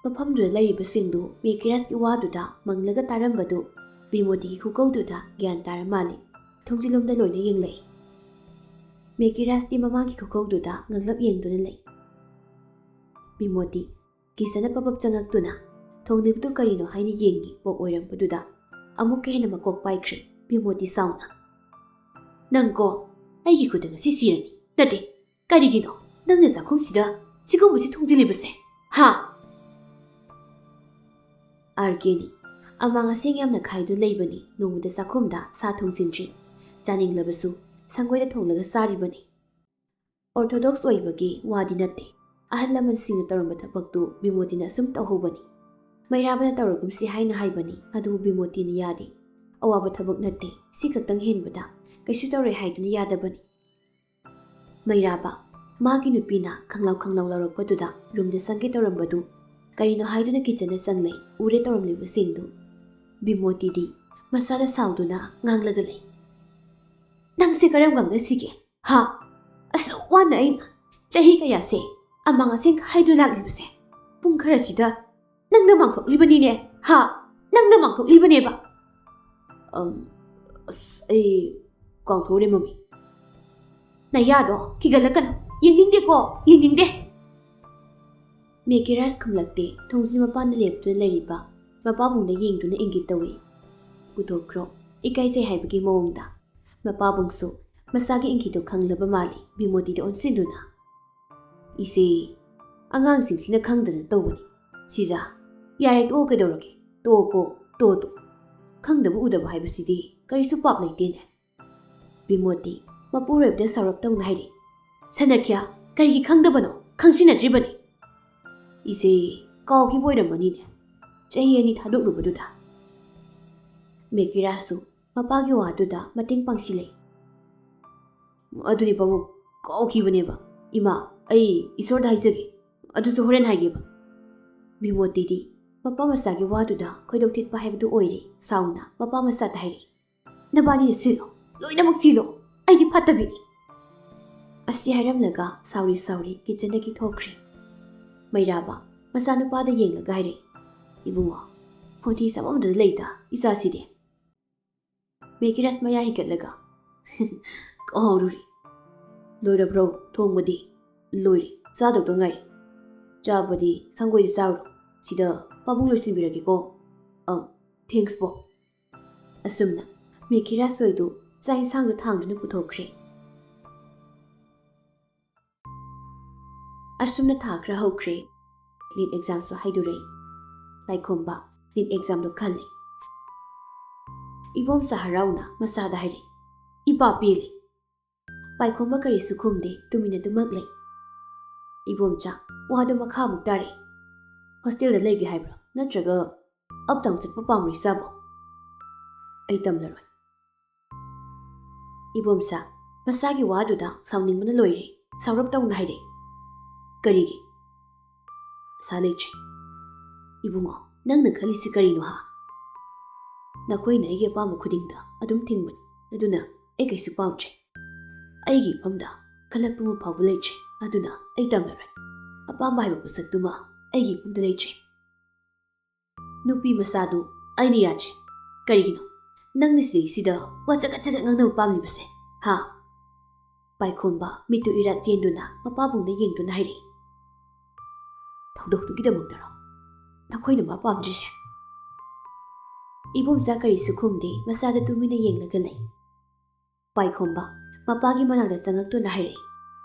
ꯃꯐꯝꯗꯨꯗ ꯂꯩꯔꯤꯕꯁꯤꯡꯗꯨ ꯃꯦꯀꯤꯔꯥꯁꯀꯤ ꯋꯥꯗꯨꯗ ꯃꯪꯂꯒ ꯇꯥꯔꯝꯕꯗꯨ ꯕꯤꯃꯣꯇꯤꯒꯤ ꯈꯨꯀꯧꯗꯨꯗ ꯒ꯭ꯌꯥꯟ ꯇꯥꯔ ꯃꯥꯜꯂꯤ ꯊꯣꯡꯖꯤꯜꯂꯣꯝꯗ ꯂꯣꯏꯅ ꯌꯦꯡꯂꯛꯏ ꯃꯦꯀꯤꯔꯥꯁꯇꯤ ꯃꯃꯥꯡꯒꯤ ꯈꯨꯀꯧꯗꯨꯗ ꯉꯛꯂꯞ ꯌꯦꯡꯗꯨꯅ ꯂꯩ ꯕꯤꯃꯣꯇꯤ ꯀꯤꯆꯟꯗ ꯄꯕꯞ ꯆꯪꯉꯛꯇꯨꯅ ꯊꯣꯡꯂꯤꯕꯗꯨ ꯀꯔꯤꯅꯣ ꯍꯥꯏꯅ ꯌꯦꯡꯉꯤ ꯄꯣꯛ ꯑꯣꯏꯔꯝꯕꯗꯨꯗ ꯑꯃꯨꯛꯀ ꯍꯦꯟꯅ ꯃꯀꯣꯛ ꯄꯥꯏꯈ꯭ꯔꯦ ꯕꯤꯃꯣꯇꯤ ꯁꯥꯎꯅ ꯅꯪꯀꯣ ꯑꯩꯒꯤ ꯈꯨꯠꯇ ꯉꯁꯤ ꯁꯤꯔꯅꯤ ꯅꯠꯇꯦ ꯀꯔꯤꯒꯤꯅꯣ ꯅꯪꯅ ꯆꯥꯛꯈꯨꯝꯁꯤꯗ ꯁꯤꯒꯨꯝꯕꯁꯤ ꯊꯣꯡꯖꯤꯜꯂꯤꯕꯁꯦ ꯍꯥ ꯑꯥꯔꯀꯦꯅꯤ ꯑꯃꯥꯡ ꯑꯁꯦꯡ ꯌꯥꯝꯅ ꯈꯥꯏꯗꯨꯅ ꯂꯩꯕꯅꯤ ꯅꯣꯡꯃꯗ ꯆꯥꯛꯈꯨꯝꯗ ꯁꯥ ꯊꯣꯡꯖꯤꯟꯗ꯭ꯔꯤ ꯆꯥꯅꯤꯡꯂꯕꯁꯨ ꯁꯪꯒꯣꯏꯗ ꯊꯣꯡꯂꯒ ꯆꯥꯔꯤꯕꯅꯤ ꯑꯣꯔꯊꯣꯗꯣꯛꯁ ꯑꯣꯏꯕꯒꯤ ꯋꯥꯗꯤ ꯅꯠꯇꯦ ꯑꯍꯜ ꯂꯃꯟꯁꯤꯡꯅ ꯇꯧꯔꯝꯕ ꯊꯕꯛꯇꯨ ꯕꯤꯃꯣꯇꯤꯅ ꯑꯁꯨꯝ ꯇꯧꯍꯧꯕꯅꯤ ꯃꯩꯔꯥꯕꯅ ꯇꯧꯔꯒꯨꯝꯁꯤ ꯍꯥꯏꯅ ꯍꯥꯏꯕꯅꯤ ꯑꯗꯨꯕꯨ ꯕꯤꯃꯣꯇꯤꯅ ꯌꯥꯗꯦ ꯑꯋꯥꯕ ꯊꯕꯛ ꯅꯠꯇꯦ ꯁꯤ ꯈꯛꯇꯪ ꯍꯦꯟꯕꯗ ꯀꯩꯁꯨ ꯇꯧꯔꯣꯏ ꯍꯥꯏꯗꯨꯅ ꯌꯥꯗꯕꯅꯤ ꯃꯩꯔꯥꯕ ꯃꯥꯒꯤ ꯅꯨꯄꯤꯅ ꯈꯪꯂꯥꯎ ꯂꯧꯔꯛꯄꯗꯨꯗ ꯔꯨꯝꯗ ꯆꯪꯒꯦ ꯇꯧꯔꯝꯕꯗꯨ ꯀꯔꯤꯅꯣ ꯍꯥꯏꯗꯨꯅ ꯀꯤꯆꯟꯗ ꯆꯪꯂꯩ ꯎꯔꯦ ꯇꯧꯔꯝꯂꯤꯕꯁꯤꯡꯗꯨ ꯕꯤꯃꯣꯇꯤꯗꯤ ꯃꯁꯥꯗ ꯁꯥꯎꯗꯨꯅ ꯉꯥꯡꯂꯒ ꯂꯩ ꯅꯪꯁꯦ ꯀꯔꯝ ꯉꯝꯅꯁꯤꯒꯦ ꯍꯥ ꯑꯁꯨꯛ ꯋꯥꯅ ꯑꯩꯅ ꯆꯍꯤ ꯀꯌꯥꯁꯦ ꯑꯃꯥꯡ ꯑꯁꯦꯡ ꯈꯥꯏꯗꯨꯅ ꯂꯥꯛꯂꯤꯕꯁꯦ ꯄꯨꯡ ꯈꯔꯁꯤꯗ ꯅꯪꯅ ꯃꯥꯡꯊꯣꯛꯂꯤꯕꯅꯤꯅꯦ ꯍꯥ ꯅꯪꯅ ꯃꯥꯡꯊꯣꯛꯂꯤꯕꯅꯦꯕ ꯑꯩ ꯀꯥꯎꯊꯣꯛꯎꯔꯦ ꯃꯃꯤ ꯅꯌꯥꯗꯣ ꯈꯤꯒꯠꯂꯛꯀꯅꯨ ꯌꯦꯡꯅꯤꯡꯗꯦꯀꯣ ꯌꯦꯡꯅꯤꯡꯗꯦ ꯃꯦꯀꯤꯔꯥꯁ ꯈꯨꯝꯂꯛꯇꯦ ꯊꯣꯡꯁꯤ ꯃꯄꯥꯟꯗ ꯂꯦꯞꯇꯨꯅ ꯂꯩꯔꯤꯕ ꯃꯄꯥꯕꯨꯡꯗ ꯌꯦꯡꯗꯨꯅ ꯏꯪꯒꯤꯠ ꯇꯧꯏ ꯄꯨꯊꯣꯛꯈ꯭ꯔꯣ ꯏꯀꯥꯏꯖꯩ ꯍꯥꯏꯕꯒꯤ ꯃꯑꯣꯡꯗ ꯃꯄꯥꯕꯨꯡꯁꯨ ꯃꯁꯥꯒꯤ ꯏꯪꯒꯤꯠꯇꯨ ꯈꯪꯂꯕ ꯃꯥꯜꯂꯤ ꯕꯤꯃꯣꯇꯤꯗ ꯑꯣꯟꯁꯤꯟꯗꯨꯅ ꯏꯆꯦ ꯑꯉꯥꯡꯁꯤꯡꯁꯤꯅ ꯈꯪꯗꯅ ꯇꯧꯕꯅꯤ ꯁꯤꯖꯥ ꯌꯥꯔꯦ ꯇꯣꯛꯑꯣ ꯀꯩꯗꯧꯔꯒꯦ ꯇꯣꯛꯑꯣꯀꯣ ꯇꯣꯛꯑꯣ ꯈꯪꯗꯕ ꯎꯗꯕ ꯍꯥꯏꯕꯁꯤꯗꯤ ꯀꯔꯤꯁꯨ ꯄꯥꯞ ꯂꯩꯇꯦꯅꯦ ꯕꯤꯃꯣꯇꯤ ꯃꯄꯨꯔꯣꯏꯕꯗ ꯁꯥꯎꯔꯞ ꯇꯧꯅ ꯍꯥꯏꯔꯤ ꯁꯅꯈ꯭ꯌꯥ ꯀꯔꯤꯒꯤ ꯈꯪꯗꯕꯅꯣ ꯈꯪꯁꯤꯟꯅꯗ꯭ꯔꯤꯕꯅꯤ ꯏꯆꯦ ꯀꯥꯎꯈꯤꯕ ꯑꯣꯏꯔꯝꯃꯅꯤꯅꯦ ꯆꯍꯤ 2 ꯊꯥꯗꯣꯛꯂꯨꯕꯗꯨꯗ ꯃꯦꯀꯤꯔꯥꯁꯁꯨ ꯃꯄꯥꯒꯤ ꯋꯥꯗꯨꯗ ꯃꯇꯦꯡ ꯄꯥꯡꯁꯤꯜꯂꯩ ꯑꯗꯨꯅꯤ ꯄꯥꯕꯨꯡ ꯀꯥꯎꯈꯤꯕꯅꯦꯕ ꯏꯃꯥ ꯑꯩ ꯏꯁꯣꯔꯗ ꯍꯥꯏꯖꯒꯦ ꯑꯗꯨꯁꯨ ꯍꯣꯔꯦꯟ ꯍꯥꯏꯒꯦꯕ ꯕꯤꯃꯣꯇꯤꯗꯤ ꯃꯄꯥ ꯃꯆꯥꯒꯤ ꯋꯥꯗꯨꯗ ꯈꯣꯏꯗꯧ ꯊꯤꯠꯄ ꯍꯥꯏꯕꯗꯨ ꯑꯣꯏꯔꯦ ꯁꯥꯎꯅ ꯃꯄꯥ ꯃꯆꯥꯗ ꯍꯥꯏꯔꯛꯏ ꯅꯕꯥꯅꯤꯅ ꯁꯤꯜꯂꯣ ꯂꯣꯏꯅꯃꯛ ꯁꯤꯜꯂꯣ ꯑꯩꯗꯤ ꯐꯠꯇꯕꯤꯅꯤ ꯑꯁꯤ ꯍꯥꯏꯔꯝꯂꯒ ꯁꯥꯎꯔꯤ ꯀꯤꯆꯟꯗꯒꯤ ꯊꯣꯛꯈ꯭ꯔꯦ꯫ ꯃꯩꯔꯥꯕ ꯃꯆꯥꯅꯨꯄꯥꯗ ꯌꯦꯡꯂꯒ ꯍꯥꯏꯔꯛꯏ, ꯏꯕꯨꯡꯉꯣ, ꯈꯣꯟꯊꯤ ꯆꯥꯃꯝꯗꯨꯗ ꯂꯩꯇ ꯏꯆꯥꯁꯤꯗꯤ꯫ ꯃꯦꯀꯤꯔꯁ ꯃꯌꯥ ꯍꯤꯒꯠꯂꯒ ꯀꯥꯎꯔꯨꯔꯤ꯫ ꯂꯣꯏꯔꯕ꯭ꯔꯣ ꯊꯣꯡꯕꯗꯤ? ꯂꯣꯏꯔꯦ, ꯆꯥꯗꯧꯗ ꯉꯥꯏꯔꯦ꯫ ꯆꯥꯕꯗꯤ ꯁꯪꯒꯣꯏꯗ ꯆꯥꯔꯨꯔꯣ, ꯁꯤꯗ ꯄꯥꯕꯨꯡ ꯂꯣꯏꯁꯤꯟꯕꯤꯔꯒꯦꯀꯣ꯫ ꯊꯦꯡꯛꯁ ꯄꯣ꯫ ꯑꯁꯨꯝꯅ ꯃꯦꯀꯤꯔꯁ ꯍꯣꯏꯗꯨ ꯆꯥꯛ ꯏꯟꯁꯥꯡꯗꯨ ꯊꯥꯡꯗꯨꯅ ꯄꯨꯊꯣꯛꯈ꯭ꯔꯦ꯫ ꯑꯁꯨꯝꯅ ꯊꯥ ꯈꯔ ꯍꯧꯈ꯭ꯔꯦ꯫ ꯅꯤꯠ ꯑꯦꯛꯖꯥꯝꯁꯨ ꯍꯥꯏꯗꯣꯔꯛꯏ꯫ ꯄꯥꯏꯈꯣꯝꯕ ꯅꯤꯠ ꯑꯦꯛꯖꯥꯝꯗꯣ ꯈꯜꯂꯤ꯫ ꯏꯕꯣꯝꯆꯥ ꯍꯔꯥꯎꯅ ꯃꯆꯥꯗ ꯍꯥꯏꯔꯛꯏ, ꯏꯄꯥ ꯄꯦꯜꯂꯤ꯫ ꯄꯥꯏꯈꯣꯝꯕ ꯀꯔꯤꯁꯨ ꯈꯨꯝꯗꯦ, ꯇꯨꯃꯤꯟꯅ ꯑꯗꯨꯃꯛ ꯂꯩ꯫ ꯏꯕꯣꯝꯆꯥ ꯋꯥꯗꯨ ꯃꯈꯥꯃꯨꯛ ꯇꯥꯔꯛꯏ, ꯍꯣꯁꯇꯦꯜꯗ ꯂꯩꯒꯦ ꯍꯥꯏꯕ꯭ꯔꯣ ꯅꯠꯇ꯭ꯔꯒ ꯑꯞ ꯗꯥꯎꯟ ꯆꯠꯄ ꯄꯥꯝꯕ꯭ꯔꯣ ꯏꯆꯥꯕꯣ? ꯑꯩ ꯇꯝꯂꯔꯣꯏ꯫ ꯏꯕꯣꯝꯆꯥ ꯃꯆꯥꯒꯤ ꯋꯥꯗꯨꯗ ꯁꯥꯎꯅꯤꯡꯕꯅ ꯂꯣꯏꯔꯦ, ꯁꯥꯎꯔꯞ ꯇꯧꯅ ꯍꯥꯏꯔꯛꯏ, ꯀꯔꯤꯒꯤ? ꯄꯩꯁꯥ ꯂꯩꯇ꯭ꯔꯦ꯫ ꯏꯕꯨꯡꯉꯣ, ꯅꯪꯅ ꯈꯜꯂꯤꯁꯤ ꯀꯔꯤꯅꯣ ꯍꯥ? ꯅꯈꯣꯏꯅ ꯑꯩꯒꯤ ꯑꯄꯥꯝꯕ ꯈꯨꯗꯤꯡꯗ ꯑꯗꯨꯝ ꯊꯤꯡꯕꯅꯤ, ꯑꯗꯨꯅ ꯑꯩ ꯀꯩꯁꯨ ꯄꯥꯝꯗ꯭ꯔꯦ꯫ ꯑꯩꯒꯤ ꯏꯐꯝꯗ ꯈꯜꯂꯛꯄ ꯑꯃ ꯐꯥꯎꯕ ꯂꯩꯇ꯭ꯔꯦ, ꯑꯗꯨꯅ ꯑꯩ ꯇꯝꯂꯔꯣꯏ꯫ ꯑꯄꯥꯝꯕ ꯍꯥꯏꯕ ꯄꯣꯠꯁꯛꯇꯨꯃ ꯑꯩꯒꯤ ꯏꯐꯝꯗ ꯂꯩꯇ꯭ꯔꯦ꯫ ꯅꯨꯄꯤ ꯃꯆꯥꯗꯨ ꯑꯩꯅ ꯌꯥꯗ꯭ꯔꯦ꯫ ꯀꯔꯤꯒꯤꯅꯣ ꯅꯪꯅ ꯁꯤꯗꯩꯁꯤꯗ ꯋꯥ ꯆꯒꯠ ꯉꯥꯡꯅꯕ ꯄꯥꯝꯂꯤꯕꯁꯦ ꯍꯥ? ꯄꯥꯏꯈꯣꯝꯕ ꯃꯤꯠꯇꯨ ꯏꯔꯥꯠ ꯆꯦꯟꯗꯨꯅ ꯃꯄꯥꯕꯨꯡꯗ ꯌꯦꯡꯗꯨꯅ ꯍꯥꯏꯔꯛꯏ, ꯊꯧꯗꯣꯛꯇꯨꯒꯤꯗꯃꯛꯇꯔꯣ ꯅꯈꯣꯏꯅ ꯃꯥ ꯄꯥꯝꯗ꯭ꯔꯤꯁꯦ? ꯏꯕꯣꯝꯆꯥ ꯀꯔꯤꯁꯨ ꯈꯨꯝꯗꯦ, ꯃꯆꯥꯗ ꯇꯨꯃꯤꯟꯅ ꯌꯦꯡꯂꯒ ꯂꯩ꯫ ꯄꯥꯏꯈꯣꯝꯕ ꯃꯄꯥꯒꯤ ꯃꯅꯥꯛꯇ ꯆꯪꯉꯛꯇꯨꯅ ꯍꯥꯏꯔꯛꯏ,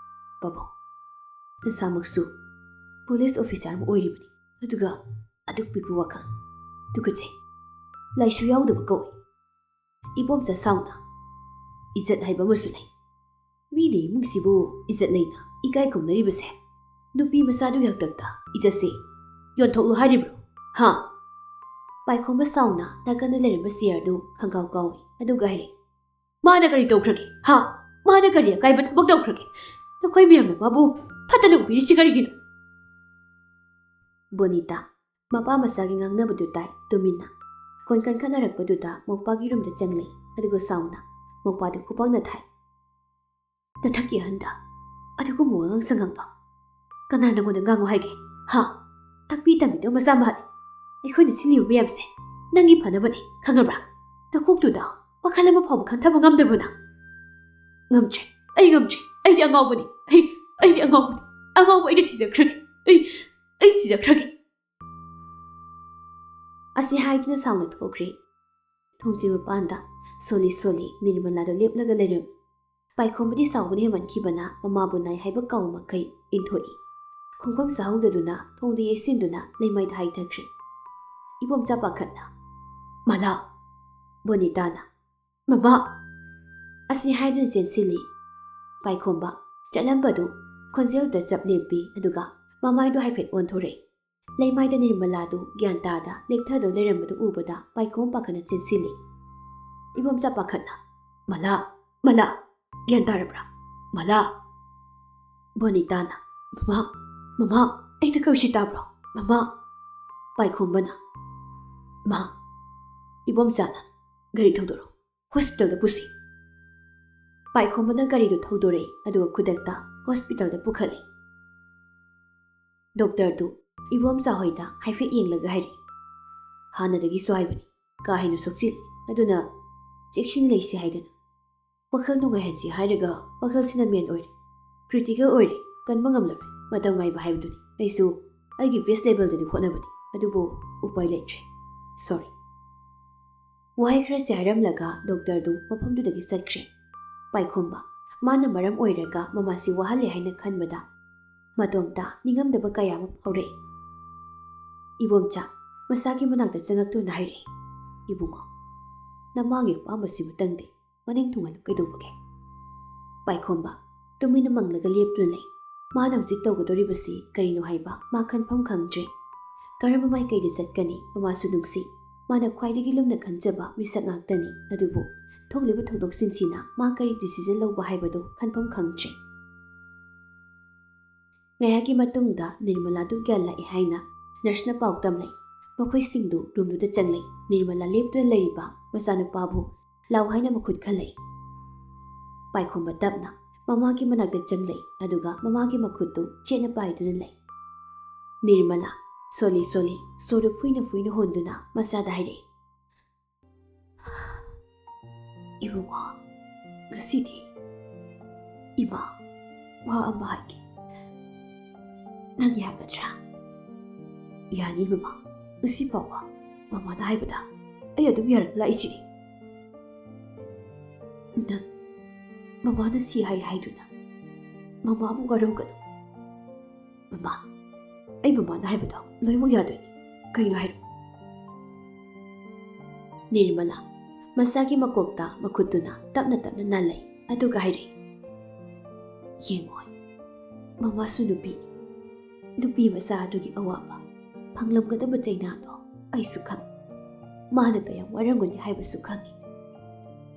ꯄꯥꯕꯨꯡ, ꯅꯁꯥꯃꯛꯁꯨ ꯄꯨꯂꯤꯁ ꯑꯣꯐꯤꯁꯥꯔ ꯑꯃ ꯑꯣꯏꯔꯤꯕꯅꯤ, ꯑꯗꯨꯒ ꯑꯗꯨꯛ ꯄꯤꯛꯄ ꯋꯥꯈꯜ, ꯇꯨꯀꯠꯆꯩ, ꯂꯥꯏꯁꯨ ꯌꯥꯎꯗꯕ ꯀꯧꯏ꯫ ꯏꯕꯣꯝꯆꯥ ꯁꯥꯎꯅ, ꯏꯖꯠ ꯍꯥꯏꯕ ꯑꯃꯁꯨ ꯂꯩ꯫ ꯃꯤꯅ ꯏꯃꯨꯡꯁꯤꯕꯨ ꯏꯖꯠ ꯂꯩꯅ ꯏꯀꯥꯏ ꯈꯨꯝꯅꯔꯤꯕꯁꯦ, ꯅꯨꯄꯤ ꯃꯆꯥꯗꯨꯒꯤ ꯍꯥꯛꯇꯛꯇ ꯏꯖꯠꯁꯦ ꯌꯣꯟꯊꯣꯛꯂꯣ ꯍꯥꯏꯔꯤꯕ꯭ꯔꯣ ꯍꯥ? ꯄꯥꯏꯈꯣꯝꯕ ꯁꯥꯎꯅ ꯅꯥꯀꯟꯗ ꯂꯩꯔꯝꯕ ꯆꯤꯌꯔꯗꯨ ꯈꯪꯒꯥꯎ ꯀꯥꯎꯏ, ꯑꯗꯨꯒ ꯍꯥꯏꯔꯛꯏ, ꯃꯥꯅ ꯀꯔꯤ ꯇꯧꯈ꯭ꯔꯒꯦ ꯍꯥ? ꯃꯥꯅ ꯀꯔꯤ ꯑꯀꯥꯏꯕ ꯊꯕꯛ ꯇꯧꯈ꯭ꯔꯒꯦ? ꯅꯈꯣꯏ ꯃꯌꯥꯝꯅ ꯃꯥꯕꯨ ꯐꯠꯇꯅ ꯎꯕꯤꯔꯤꯁꯤ ꯀꯔꯤꯒꯤꯅꯣ? ꯕꯣꯅꯤꯇꯥ ꯃꯄꯥ ꯃꯆꯥꯒꯤ ꯉꯥꯡꯅꯕꯗꯨ ꯇꯥꯏ ꯇꯨꯃꯤꯟꯅ꯫ ꯈꯣꯟ ꯀꯟꯈꯠꯅꯔꯛꯄꯗꯨꯗ ꯃꯧꯄꯥꯒꯤ ꯔꯨꯝꯗ ꯆꯪꯂꯛꯏ, ꯑꯗꯨꯒ ꯁꯥꯎꯅ ꯃꯧꯄꯥꯗꯨ ꯈꯨꯄꯥꯛꯅ ꯊꯥꯏ꯫ ꯅꯊꯛꯀꯤ ꯑꯍꯟꯗ ꯑꯗꯨꯒꯨꯝꯕ ꯋꯥꯉꯥꯡ ꯁꯉꯥꯡꯗꯣ ꯀꯅꯥ ꯅꯉꯣꯟꯗ ꯉꯥꯡꯉꯨ ꯍꯥꯏꯒꯦ ꯍꯥ? ꯇꯥꯛꯄꯤ ꯇꯝꯕꯤꯗꯧ ꯃꯆꯥ ꯃꯥꯜꯂꯦ꯫ ꯑꯩꯈꯣꯏꯅ ꯁꯤꯜꯂꯤꯕ ꯃꯌꯥꯝꯁꯦ ꯅꯪꯒꯤ ꯐꯅꯕꯅꯦ ꯈꯪꯉꯕ꯭ꯔꯥ? ꯅꯀꯣꯛꯇꯨꯗ ꯋꯥꯈꯜ ꯑꯃ ꯐꯥꯎꯕ ꯈꯟꯊꯕ ꯉꯝꯗ꯭ꯔꯕꯣ ꯅꯪ? ꯉꯝꯗ꯭ꯔꯦ, ꯑꯩ ꯉꯝꯗ꯭ꯔꯦ, ꯑꯩꯗꯤ ꯑꯉꯥꯎꯕꯅꯤ, ꯑꯩꯗꯤ ꯑꯉꯥꯎꯕꯅꯤ, ꯑꯉꯥꯎꯕ ꯑꯩꯅ ꯁꯤꯖꯈ꯭ꯔꯒꯦ, ꯑꯩ ꯁꯤꯖꯈ꯭ꯔꯒꯦ꯫ ꯑꯁꯤ ꯍꯥꯏꯗꯨꯅ ꯁꯥꯎꯅ ꯊꯣꯛꯈ꯭ꯔꯦ꯫ ꯊꯣꯡꯖꯤꯟ ꯃꯄꯥꯟꯗ ꯁꯣꯜꯂꯤ ꯅꯤꯔꯃꯂꯥꯗꯣ ꯂꯦꯞꯂꯒ ꯂꯩꯔꯝꯃꯤ꯫ ꯄꯥꯏꯈꯣꯝꯕꯗꯤ ꯁꯥꯎꯕꯅ ꯍꯦꯟꯃꯟꯈꯤꯕꯅ ꯃꯃꯥꯕꯨ ꯅꯥꯏ ꯍꯥꯏꯕ ꯀꯥꯎ ꯃꯈꯩ ꯏꯟꯊꯣꯛꯏ꯫ ꯈꯣꯡꯐꯝ ꯆꯥꯍꯧꯗꯗꯨꯅ ꯊꯣꯡꯗ ꯌꯩꯁꯤꯟꯗꯨꯅ ꯂꯩꯃꯥꯏꯗ ꯍꯥꯏꯊꯈ꯭ꯔꯦ꯫ ꯏꯕꯣꯝꯆꯥ ꯄꯥꯈꯠꯅ, ꯃꯂꯥ꯫ ꯕꯣꯅꯤꯇꯥꯅ, ꯃꯃꯥ꯫ ꯑꯁꯤ ꯍꯥꯏꯗꯨꯅ ꯆꯦꯟꯁꯤꯜꯂꯤ꯫ ꯄꯥꯏꯈꯣꯝꯕ ꯆꯠꯂꯝꯕꯗꯨ ꯈꯣꯟꯖꯦꯜꯗ ꯆꯞ ꯂꯦꯞꯄꯤ, ꯑꯗꯨꯒ ꯃꯃꯥꯏꯗꯨ ꯍꯥꯏꯐꯦꯠ ꯑꯣꯟꯊꯣꯔꯛꯏ꯫ ꯂꯩꯃꯥꯏꯗ ꯅꯤꯔꯃꯂꯥꯗꯨ ꯒ꯭ꯌꯥꯟ ꯇꯥꯗ ꯂꯦꯛꯊꯗꯨ ꯂꯩꯔꯝꯕꯗꯨ ꯎꯕꯗ ꯄꯥꯏꯈꯣꯝꯕ ꯄꯥꯈꯠꯅ ꯆꯦꯟꯁꯤꯜꯂꯤ꯫ ꯏꯕꯣꯝꯆꯥ ꯄꯥꯈꯠꯅ, ꯃꯂꯥ, ꯒ꯭ꯌꯥꯟ ꯇꯥꯔꯕ꯭ꯔꯥ ꯃꯂꯥ? ꯕꯣꯅꯤꯇꯥꯅ, ꯃꯃꯥ, ꯑꯩꯅ ꯀꯧꯔꯤꯁꯤ ꯇꯥꯕ꯭ꯔꯣ ꯃꯃꯥ? ꯄꯥꯏꯈꯣꯝꯕꯅ, ꯃꯥ꯫ ꯏꯕꯣꯝꯆꯥꯅ, ꯒꯥꯔꯤ ꯊꯧꯗꯣꯔꯛꯎ, ꯍꯣꯁꯄꯤꯇꯥꯜꯗ ꯄꯨꯁꯤ꯫ ꯄꯥꯏꯈꯣꯝꯕꯅ ꯒꯥꯔꯤꯗꯨ ꯊꯧꯗꯣꯔꯛꯏ, ꯑꯗꯨꯒ ꯈꯨꯗꯛꯇ ꯍꯣꯁꯄꯤꯇꯥꯜꯗ ꯄꯨꯈꯠꯂꯤ꯫ ꯗꯣꯛꯇꯔꯗꯨ ꯏꯕꯣꯝꯆꯥ ꯍꯣꯏꯗ ꯍꯥꯏꯐꯦꯠ ꯌꯦꯡꯂꯒ ꯍꯥꯏꯔꯛꯏ, ꯍꯥꯟꯅꯗꯒꯤꯁꯨ ꯍꯥꯏꯕꯅꯤ, ꯀꯥ ꯍꯦꯟꯅ ꯁꯣꯛꯆꯤꯜꯂꯤ, ꯑꯗꯨꯅ ꯆꯦꯛꯁꯤꯟꯅ ꯂꯩꯁꯤ ꯍꯥꯏꯗꯅ꯫ ꯋꯥꯈꯜ ꯅꯨꯡꯉꯥꯏꯍꯟꯁꯤ ꯍꯥꯏꯔꯒ ꯋꯥꯈꯜꯁꯤꯅ ꯃꯦꯟ ꯑꯣꯏꯔꯦ, ꯀ꯭ꯔꯤꯇꯤꯀꯦꯜ ꯑꯣꯏꯔꯦ, ꯀꯟꯕ ꯉꯝꯂꯔꯣꯏ, ꯃꯇꯝ ꯉꯥꯏꯕ ꯍꯥꯏꯕꯗꯨꯅꯤ꯫ ꯑꯩꯁꯨ ꯑꯩꯒꯤ ꯕꯦꯁ ꯂꯦꯚꯦꯜꯗꯗꯤ ꯍꯣꯠꯅꯕꯅꯤ, ꯑꯗꯨꯕꯨ ꯎꯄꯥꯏ ꯂꯩꯇ꯭ꯔꯦ, ꯁꯣꯔꯤ꯫ ꯋꯥꯍꯩ ꯈꯔꯁꯤ ꯍꯥꯏꯔꯝꯂꯒ ꯗꯣꯛꯇꯔꯗꯨ ꯃꯐꯝꯗꯨꯗꯒꯤ ꯆꯠꯈ꯭ꯔꯦ꯫ ꯄꯥꯏꯈꯣꯝꯕ ꯃꯥꯅ ꯃꯔꯝ ꯑꯣꯏꯔꯒ ꯃꯃꯥꯁꯤ ꯋꯥꯍꯜꯂꯦ ꯍꯥꯏꯅ ꯈꯟꯕꯗ ꯃꯇꯣꯝꯇ ꯅꯤꯡꯉꯝꯗꯕ ꯀꯌꯥ ꯑꯃ ꯐꯥꯎꯔꯛꯏ꯫ ꯏꯕꯣꯝꯆꯥ ꯃꯆꯥꯒꯤ ꯃꯅꯥꯛꯇ ꯆꯪꯉꯛꯇꯨꯅ ꯍꯥꯏꯔꯛꯏ, ꯏꯕꯨꯡꯉꯣ, ꯅꯃꯥꯒꯤ ꯑꯄꯥꯝꯕꯁꯤꯃꯇꯪꯗꯤ ꯃꯅꯤꯡ ꯊꯨꯡꯍꯟꯂꯨ ꯀꯩꯗꯧꯕꯒꯦ? ꯄꯥꯏꯈꯣꯝꯕ ꯇꯨꯃꯤꯟꯅ ꯃꯪꯂꯒ ꯂꯦꯞꯇꯨꯅ ꯂꯩ꯫ ꯃꯥꯅ ꯍꯧꯖꯤꯛ ꯇꯧꯒꯗꯧꯔꯤꯕꯁꯤ ꯀꯔꯤꯅꯣ ꯍꯥꯏꯕ ꯃꯥ ꯈꯟꯐꯝ ꯈꯪꯗ꯭ꯔꯦ꯫ ꯀꯔꯝꯕ ꯃꯥꯏꯀꯩꯗ ꯆꯠꯀꯅꯤ ꯃꯃꯥꯁꯨ ꯅꯨꯡꯁꯤ, ꯃꯥꯅ ꯈ꯭ꯋꯥꯏꯗꯒꯤ ꯂꯨꯝꯅ ꯈꯟꯖꯕ ꯃꯤꯁꯛ ꯉꯥꯛꯇꯅꯤ, ꯑꯗꯨꯕꯨ ꯊꯣꯛꯂꯤꯕ ꯊꯧꯗꯣꯛꯁꯤꯡꯁꯤꯅ ꯃꯥ ꯀꯔꯤ ꯗꯤꯁꯤꯖꯟ ꯂꯧꯕ ꯍꯥꯏꯕꯗꯨ ꯈꯟꯐꯝ ꯈꯪꯗ꯭ꯔꯦ꯫ ꯉꯥꯏꯍꯥꯛꯀꯤ ꯃꯇꯨꯡꯗ ꯅꯤꯔꯃꯂꯥꯗꯨ ꯒ꯭ꯌꯥꯟ ꯂꯥꯛꯑꯦ ꯍꯥꯏꯅ ꯅꯔꯁꯅ ꯄꯥꯎ ꯇꯝꯂꯛꯏ꯫ ꯃꯈꯣꯏꯁꯤꯡꯗꯨ ꯔꯨꯝꯗꯨꯗ ꯆꯪꯂꯛꯏ꯫ ꯅꯤꯔꯃꯂꯥ ꯂꯦꯞꯇꯨꯅ ꯂꯩꯔꯤꯕ ꯃꯆꯥꯅꯨꯄꯥꯕꯨ ꯂꯥꯎ ꯍꯥꯏꯅ ꯃꯈꯨꯠ ꯈꯜꯂꯛꯏ꯫ ꯄꯥꯏꯈꯣꯝꯕ ꯇꯞꯅ ꯃꯃꯥꯒꯤ ꯃꯅꯥꯛꯇ ꯆꯪꯂꯩ ꯑꯗꯨꯒ ꯃꯃꯥꯒꯤ ꯃꯈꯨꯠꯇꯨ ꯆꯦꯠꯅ ꯄꯥꯏꯗꯨꯅ ꯂꯩ꯫ ꯅꯤꯔꯃꯂꯥ ꯁꯣꯜꯂꯤ ꯁꯣꯔꯗꯨ ꯐꯨꯏꯅ ꯍꯣꯟꯗꯨꯅ ꯃꯆꯥꯗ ꯍꯥꯏꯔꯛꯏ, ꯏꯕꯨꯡꯉꯣ, ꯉꯁꯤꯗꯤ ꯏꯃꯥ ꯋꯥ ꯑꯃ ꯍꯥꯏꯒꯦ, ꯅꯪ ꯌꯥꯒꯗ꯭ꯔꯥ? ꯌꯥꯅꯤ ꯃꯃꯥ, ꯉꯁꯤ ꯐꯥꯎꯕ ꯃꯃꯥꯅ ꯍꯥꯏꯕꯗ ꯑꯩ ꯑꯗꯨꯝ ꯌꯥꯔꯛ ꯂꯥꯛꯏꯁꯤꯅꯤ꯫ ꯅꯪ ꯃꯃꯥꯅ ꯁꯤ ꯍꯥꯏꯗꯨꯅ ꯃꯃꯥꯕꯨ ꯋꯥꯔꯧꯒꯅꯨ꯫ ꯃꯃꯥ, ꯑꯩ ꯃꯃꯥꯅ ꯍꯥꯏꯕꯗꯣ ꯂꯣꯏꯅꯃꯛ ꯌꯥꯗꯣꯏꯅꯤ, ꯀꯩꯅꯣ ꯍꯥꯏꯔꯣ? ꯅꯤꯔꯃꯂꯥ ꯃꯆꯥꯒꯤ ꯃꯀꯣꯛꯇ ꯃꯈꯨꯠꯇꯨꯅ ꯇꯞꯅ ꯅꯥꯜꯂꯩ ꯑꯗꯨꯒ ꯍꯥꯏꯔꯛꯏ, ꯌꯦꯡꯉꯣꯏ, ꯃꯃꯥꯁꯨ ꯅꯨꯄꯤꯅꯤ, ꯅꯨꯄꯤ ꯃꯆꯥ ꯑꯗꯨꯒꯤ ꯑꯋꯥꯕ ꯐꯪꯂꯝꯒꯗꯕ ꯆꯩꯅꯥꯗꯣ ꯑꯩꯁꯨ ꯈꯪꯉꯤ, ꯃꯥꯅ ꯀꯌꯥꯝ ꯋꯥꯔꯝꯒꯅꯤ ꯍꯥꯏꯕꯁꯨ ꯈꯪꯉꯤ꯫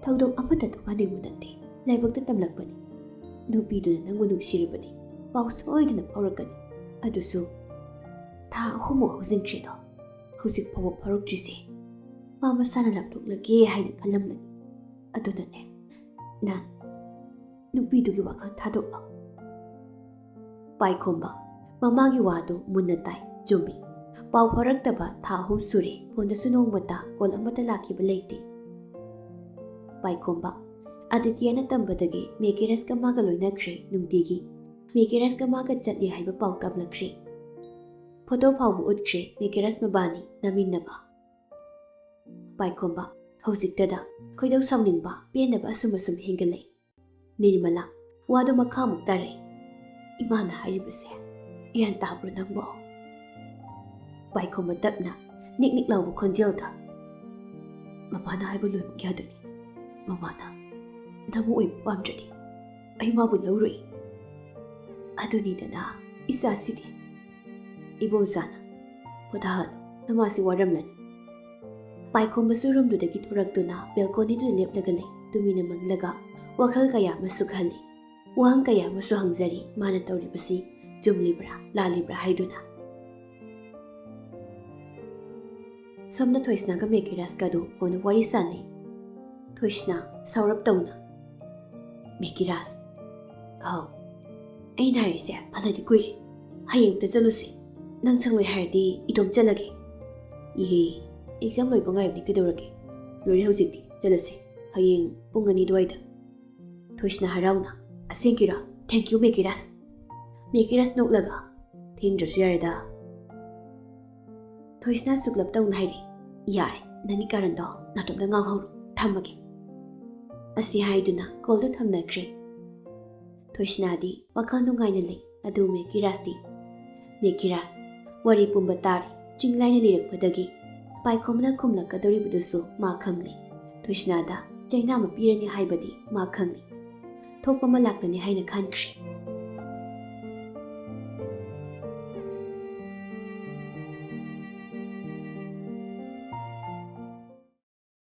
ꯊꯧꯗꯣꯛ ꯑꯃꯠꯇ ꯊꯣꯛꯍꯟꯅꯤꯡꯕ ꯅꯠꯇꯦ, ꯂꯥꯏꯕꯛꯇ ꯇꯝꯂꯛꯄꯅꯤ꯫ ꯅꯨꯄꯤꯗꯨꯅ ꯅꯪꯕꯨ ꯅꯨꯡꯁꯤꯔꯕꯗꯤ ꯄꯥꯎ ꯁꯣꯏꯗꯅ ꯐꯥꯎꯔꯛꯀꯅꯤ, ꯑꯗꯨꯁꯨ ꯊꯥ 3ꯃꯨꯛ ꯍꯧꯖꯤꯟꯈ꯭ꯔꯦꯗꯣ, ꯍꯧꯖꯤꯛ ꯐꯥꯎꯕ ꯐꯥꯎꯔꯛꯇ꯭ꯔꯤꯁꯦ ꯃꯥ ꯃꯁꯥꯅ ꯂꯥꯞꯊꯣꯛꯂꯒꯦ ꯍꯥꯏꯅ ꯈꯜꯂꯝꯕꯅꯤ꯫ ꯑꯗꯨꯅꯅꯦ, ꯅꯪ ꯅꯨꯄꯤꯗꯨꯒꯤ ꯋꯥꯈꯜ ꯊꯥꯗꯣꯛꯂꯣ꯫ ꯄꯥꯏꯈꯣꯝꯕ ꯃꯃꯥꯒꯤ ꯋꯥꯗꯨ ꯃꯨꯟꯅ ꯇꯥꯏ, ꯆꯨꯝꯃꯤ꯫ ꯄꯥꯎ ꯐꯥꯎꯔꯛꯇꯕ ꯊꯥ 3 ꯁꯨꯔꯦ, ꯐꯣꯟꯗꯁꯨ ꯅꯣꯡꯃꯇ ꯀꯣꯜ ꯑꯃꯠꯇ ꯂꯥꯛꯈꯤꯕ ꯂꯩꯇꯦ꯫ ꯄꯥꯏꯈꯣꯝꯕ ꯑꯗꯤꯇ꯭ꯌꯅ ꯇꯝꯕꯗꯒꯤ ꯃꯦꯘꯔꯥꯖꯀ ꯃꯥꯒ ꯂꯣꯏꯅꯈ꯭ꯔꯦ, ꯅꯨꯡꯇꯤꯒꯤ ꯃꯦꯘꯔꯥꯖꯀ ꯃꯥꯒ ꯆꯠꯂꯤ ꯍꯥꯏꯕ ꯄꯥꯎ ꯇꯝꯂꯛꯈ꯭ꯔꯦ꯫ ꯐꯣꯇꯣ ꯐꯥꯎꯕ ꯎꯠꯈ꯭ꯔꯦ ꯃꯦꯘꯔꯥꯖ ꯃꯕꯥꯅꯤ ꯅꯝꯃꯤꯟꯅꯕ꯫ ꯄꯥꯏꯈꯣꯝꯕ ꯍꯧꯖꯤꯛꯇꯗ ꯈꯣꯏꯗꯧ ꯁꯥꯎꯅꯤꯡꯕ, ꯄꯦꯟꯗꯕ ꯑꯁꯨꯝ ꯍꯦꯟꯒꯠꯂꯛꯏ꯫ ꯅꯤꯔꯃꯂꯥ ꯋꯥꯗꯨ ꯃꯈꯥꯃꯨꯛ ꯇꯥꯔꯛꯏ, ꯏꯃꯥꯅ ꯍꯥꯏꯔꯤꯕꯁꯦ ꯒ꯭ꯌꯥꯟ ꯇꯥꯕ꯭ꯔꯣ ꯅꯪꯕꯣ? ꯄꯥꯏꯈꯣꯝꯕ ꯇꯞꯅ ꯅꯤꯛ ꯂꯥꯎꯕ ꯈꯣꯟꯖꯦꯜꯗ, ꯃꯃꯥꯅ ꯍꯥꯏꯕ ꯂꯣꯏꯅꯃꯛ ꯌꯥꯗꯣꯏꯅꯤ꯫ ꯃꯃꯥꯅ ꯅꯪꯕꯨ ꯑꯣꯏꯕ ꯄꯥꯝꯗ꯭ꯔꯗꯤ ꯑꯩ ꯃꯥꯕꯨ ꯂꯧꯔꯣꯏ꯫ ꯑꯗꯨꯅꯤꯗꯅ ꯏꯆꯥꯁꯤꯗꯤ꯫ ꯏꯕꯣꯝꯆꯥꯅ ꯄꯣꯊꯥꯍꯜꯂꯨ, ꯅꯃꯥꯁꯤ ꯋꯥꯔꯝꯂꯅꯤ꯫ ꯄꯥꯏꯈꯣꯝꯕꯁꯨ ꯔꯨꯝꯗꯨꯗꯒꯤ ꯊꯣꯔꯛꯇꯨꯅ ꯕꯦꯜꯀꯣꯅꯤꯗꯨꯗ ꯂꯦꯞꯂꯒ ꯂꯩ, ꯇꯨꯃꯤꯟꯅ ꯃꯪꯂꯒ ꯋꯥꯈꯜ ꯀꯌꯥ ꯑꯃꯁꯨ ꯈꯜꯂꯤ, ꯋꯥꯍꯪ ꯀꯌꯥ ꯑꯃꯁꯨ ꯍꯪꯖꯔꯤ ꯃꯥꯅ ꯇꯧꯔꯤꯕꯁꯤ ꯆꯨꯝꯂꯤꯕ꯭ꯔꯥ ꯂꯥꯜꯂꯤꯕ꯭ꯔꯥ ꯍꯥꯏꯗꯨꯅ꯫ ꯁꯣꯝꯅ ꯊꯣꯏꯁꯅꯥꯒ ꯃꯦꯘꯔꯥꯖꯀꯗꯨ ꯐꯣꯟꯗ ꯋꯥꯔꯤ ꯁꯥꯟꯅꯩ꯫ ꯊꯣꯏꯁꯅꯥ ꯁꯥꯎꯔꯞ ꯇꯧꯅ, ꯃꯦꯘꯔꯥꯖ, ꯑꯩꯅ ꯍꯥꯏꯔꯤꯁꯦ ꯐꯅꯗꯤ ꯀꯨꯏꯔꯦ, ꯍꯌꯦꯡꯇ ꯆꯠꯂꯨꯁꯤ꯫ ꯅꯪ ꯁꯪꯂꯣꯏ ꯍꯥꯏꯔꯗꯤ ꯏꯇꯣꯝ ꯆꯠꯂꯒꯦ꯫ ꯏꯍꯦ, ꯑꯦꯛꯖꯥꯝ ꯂꯣꯏꯕ ꯉꯥꯏꯕꯅꯤ ꯀꯩꯗꯧꯔꯒꯦ? ꯂꯣꯏꯔꯦ ꯍꯧꯖꯤꯛꯇꯤ, ꯆꯠꯂꯁꯤ ꯍꯌꯦꯡ ꯄꯨꯡ 2 ꯑꯗꯨꯋꯥꯏꯗ꯫ ꯊꯣꯏꯁꯅꯥ ꯍꯔꯥꯎꯅ, ꯑꯁꯦꯡꯀꯤꯔꯣ? ꯊꯦꯡꯛꯌꯨ ꯃꯦꯘꯔꯥꯖ꯫ ꯃꯦꯘꯔꯥꯖ ꯅꯣꯛꯂꯒ, ꯊꯦꯡꯗ꯭ꯔꯁꯨ ꯌꯥꯔꯦꯗ꯫ ꯊꯣꯏꯁꯅꯥ ꯁꯨꯛꯂꯞ ꯇꯧꯅ ꯍꯥꯏꯔꯛꯏ, ꯌꯥꯔꯦ, ꯅꯪꯒꯤ ꯀꯥꯔꯟꯗꯣ ꯅꯥꯇꯣꯝꯗ ꯉꯥꯡꯍꯧꯔꯣ, ꯊꯝꯃꯒꯦ꯫ ꯑꯁꯤ ꯍꯥꯏꯗꯨꯅ ꯀꯣꯜꯗꯨ ꯊꯝꯅꯈ꯭ꯔꯦ꯫ ꯊꯣꯏꯁꯅꯥꯗꯤ ꯋꯥꯈꯜ ꯅꯨꯡꯉꯥꯏꯅ ꯂꯩ, ꯑꯗꯨ ꯃꯦꯘꯔꯥꯖꯗꯤ꯫ ꯃꯦꯘꯔꯥꯖ ꯋꯥꯔꯤ ꯄꯨꯝꯕ ꯇꯥꯔꯤ, ꯆꯤꯡꯂꯥꯏꯅ ꯂꯤꯔꯛꯄꯗꯒꯤ꯫ ꯄꯥꯏꯈꯣꯝꯕꯅ ꯈꯨꯝꯂꯛꯀꯗꯧꯔꯤꯕꯗꯨꯁꯨ ꯃꯥ ꯈꯪꯂꯤ, ꯊꯣꯏꯁꯅꯥꯗ ꯆꯩꯅꯥ ꯑꯃ ꯄꯤꯔꯅꯤ ꯍꯥꯏꯕꯗꯤ ꯃꯥ ꯈꯪꯂꯤ, ꯊꯣꯛꯄ ꯑꯃ ꯂꯥꯛꯀꯅꯤ ꯍꯥꯏꯅ ꯈꯟꯈ꯭ꯔꯦ꯫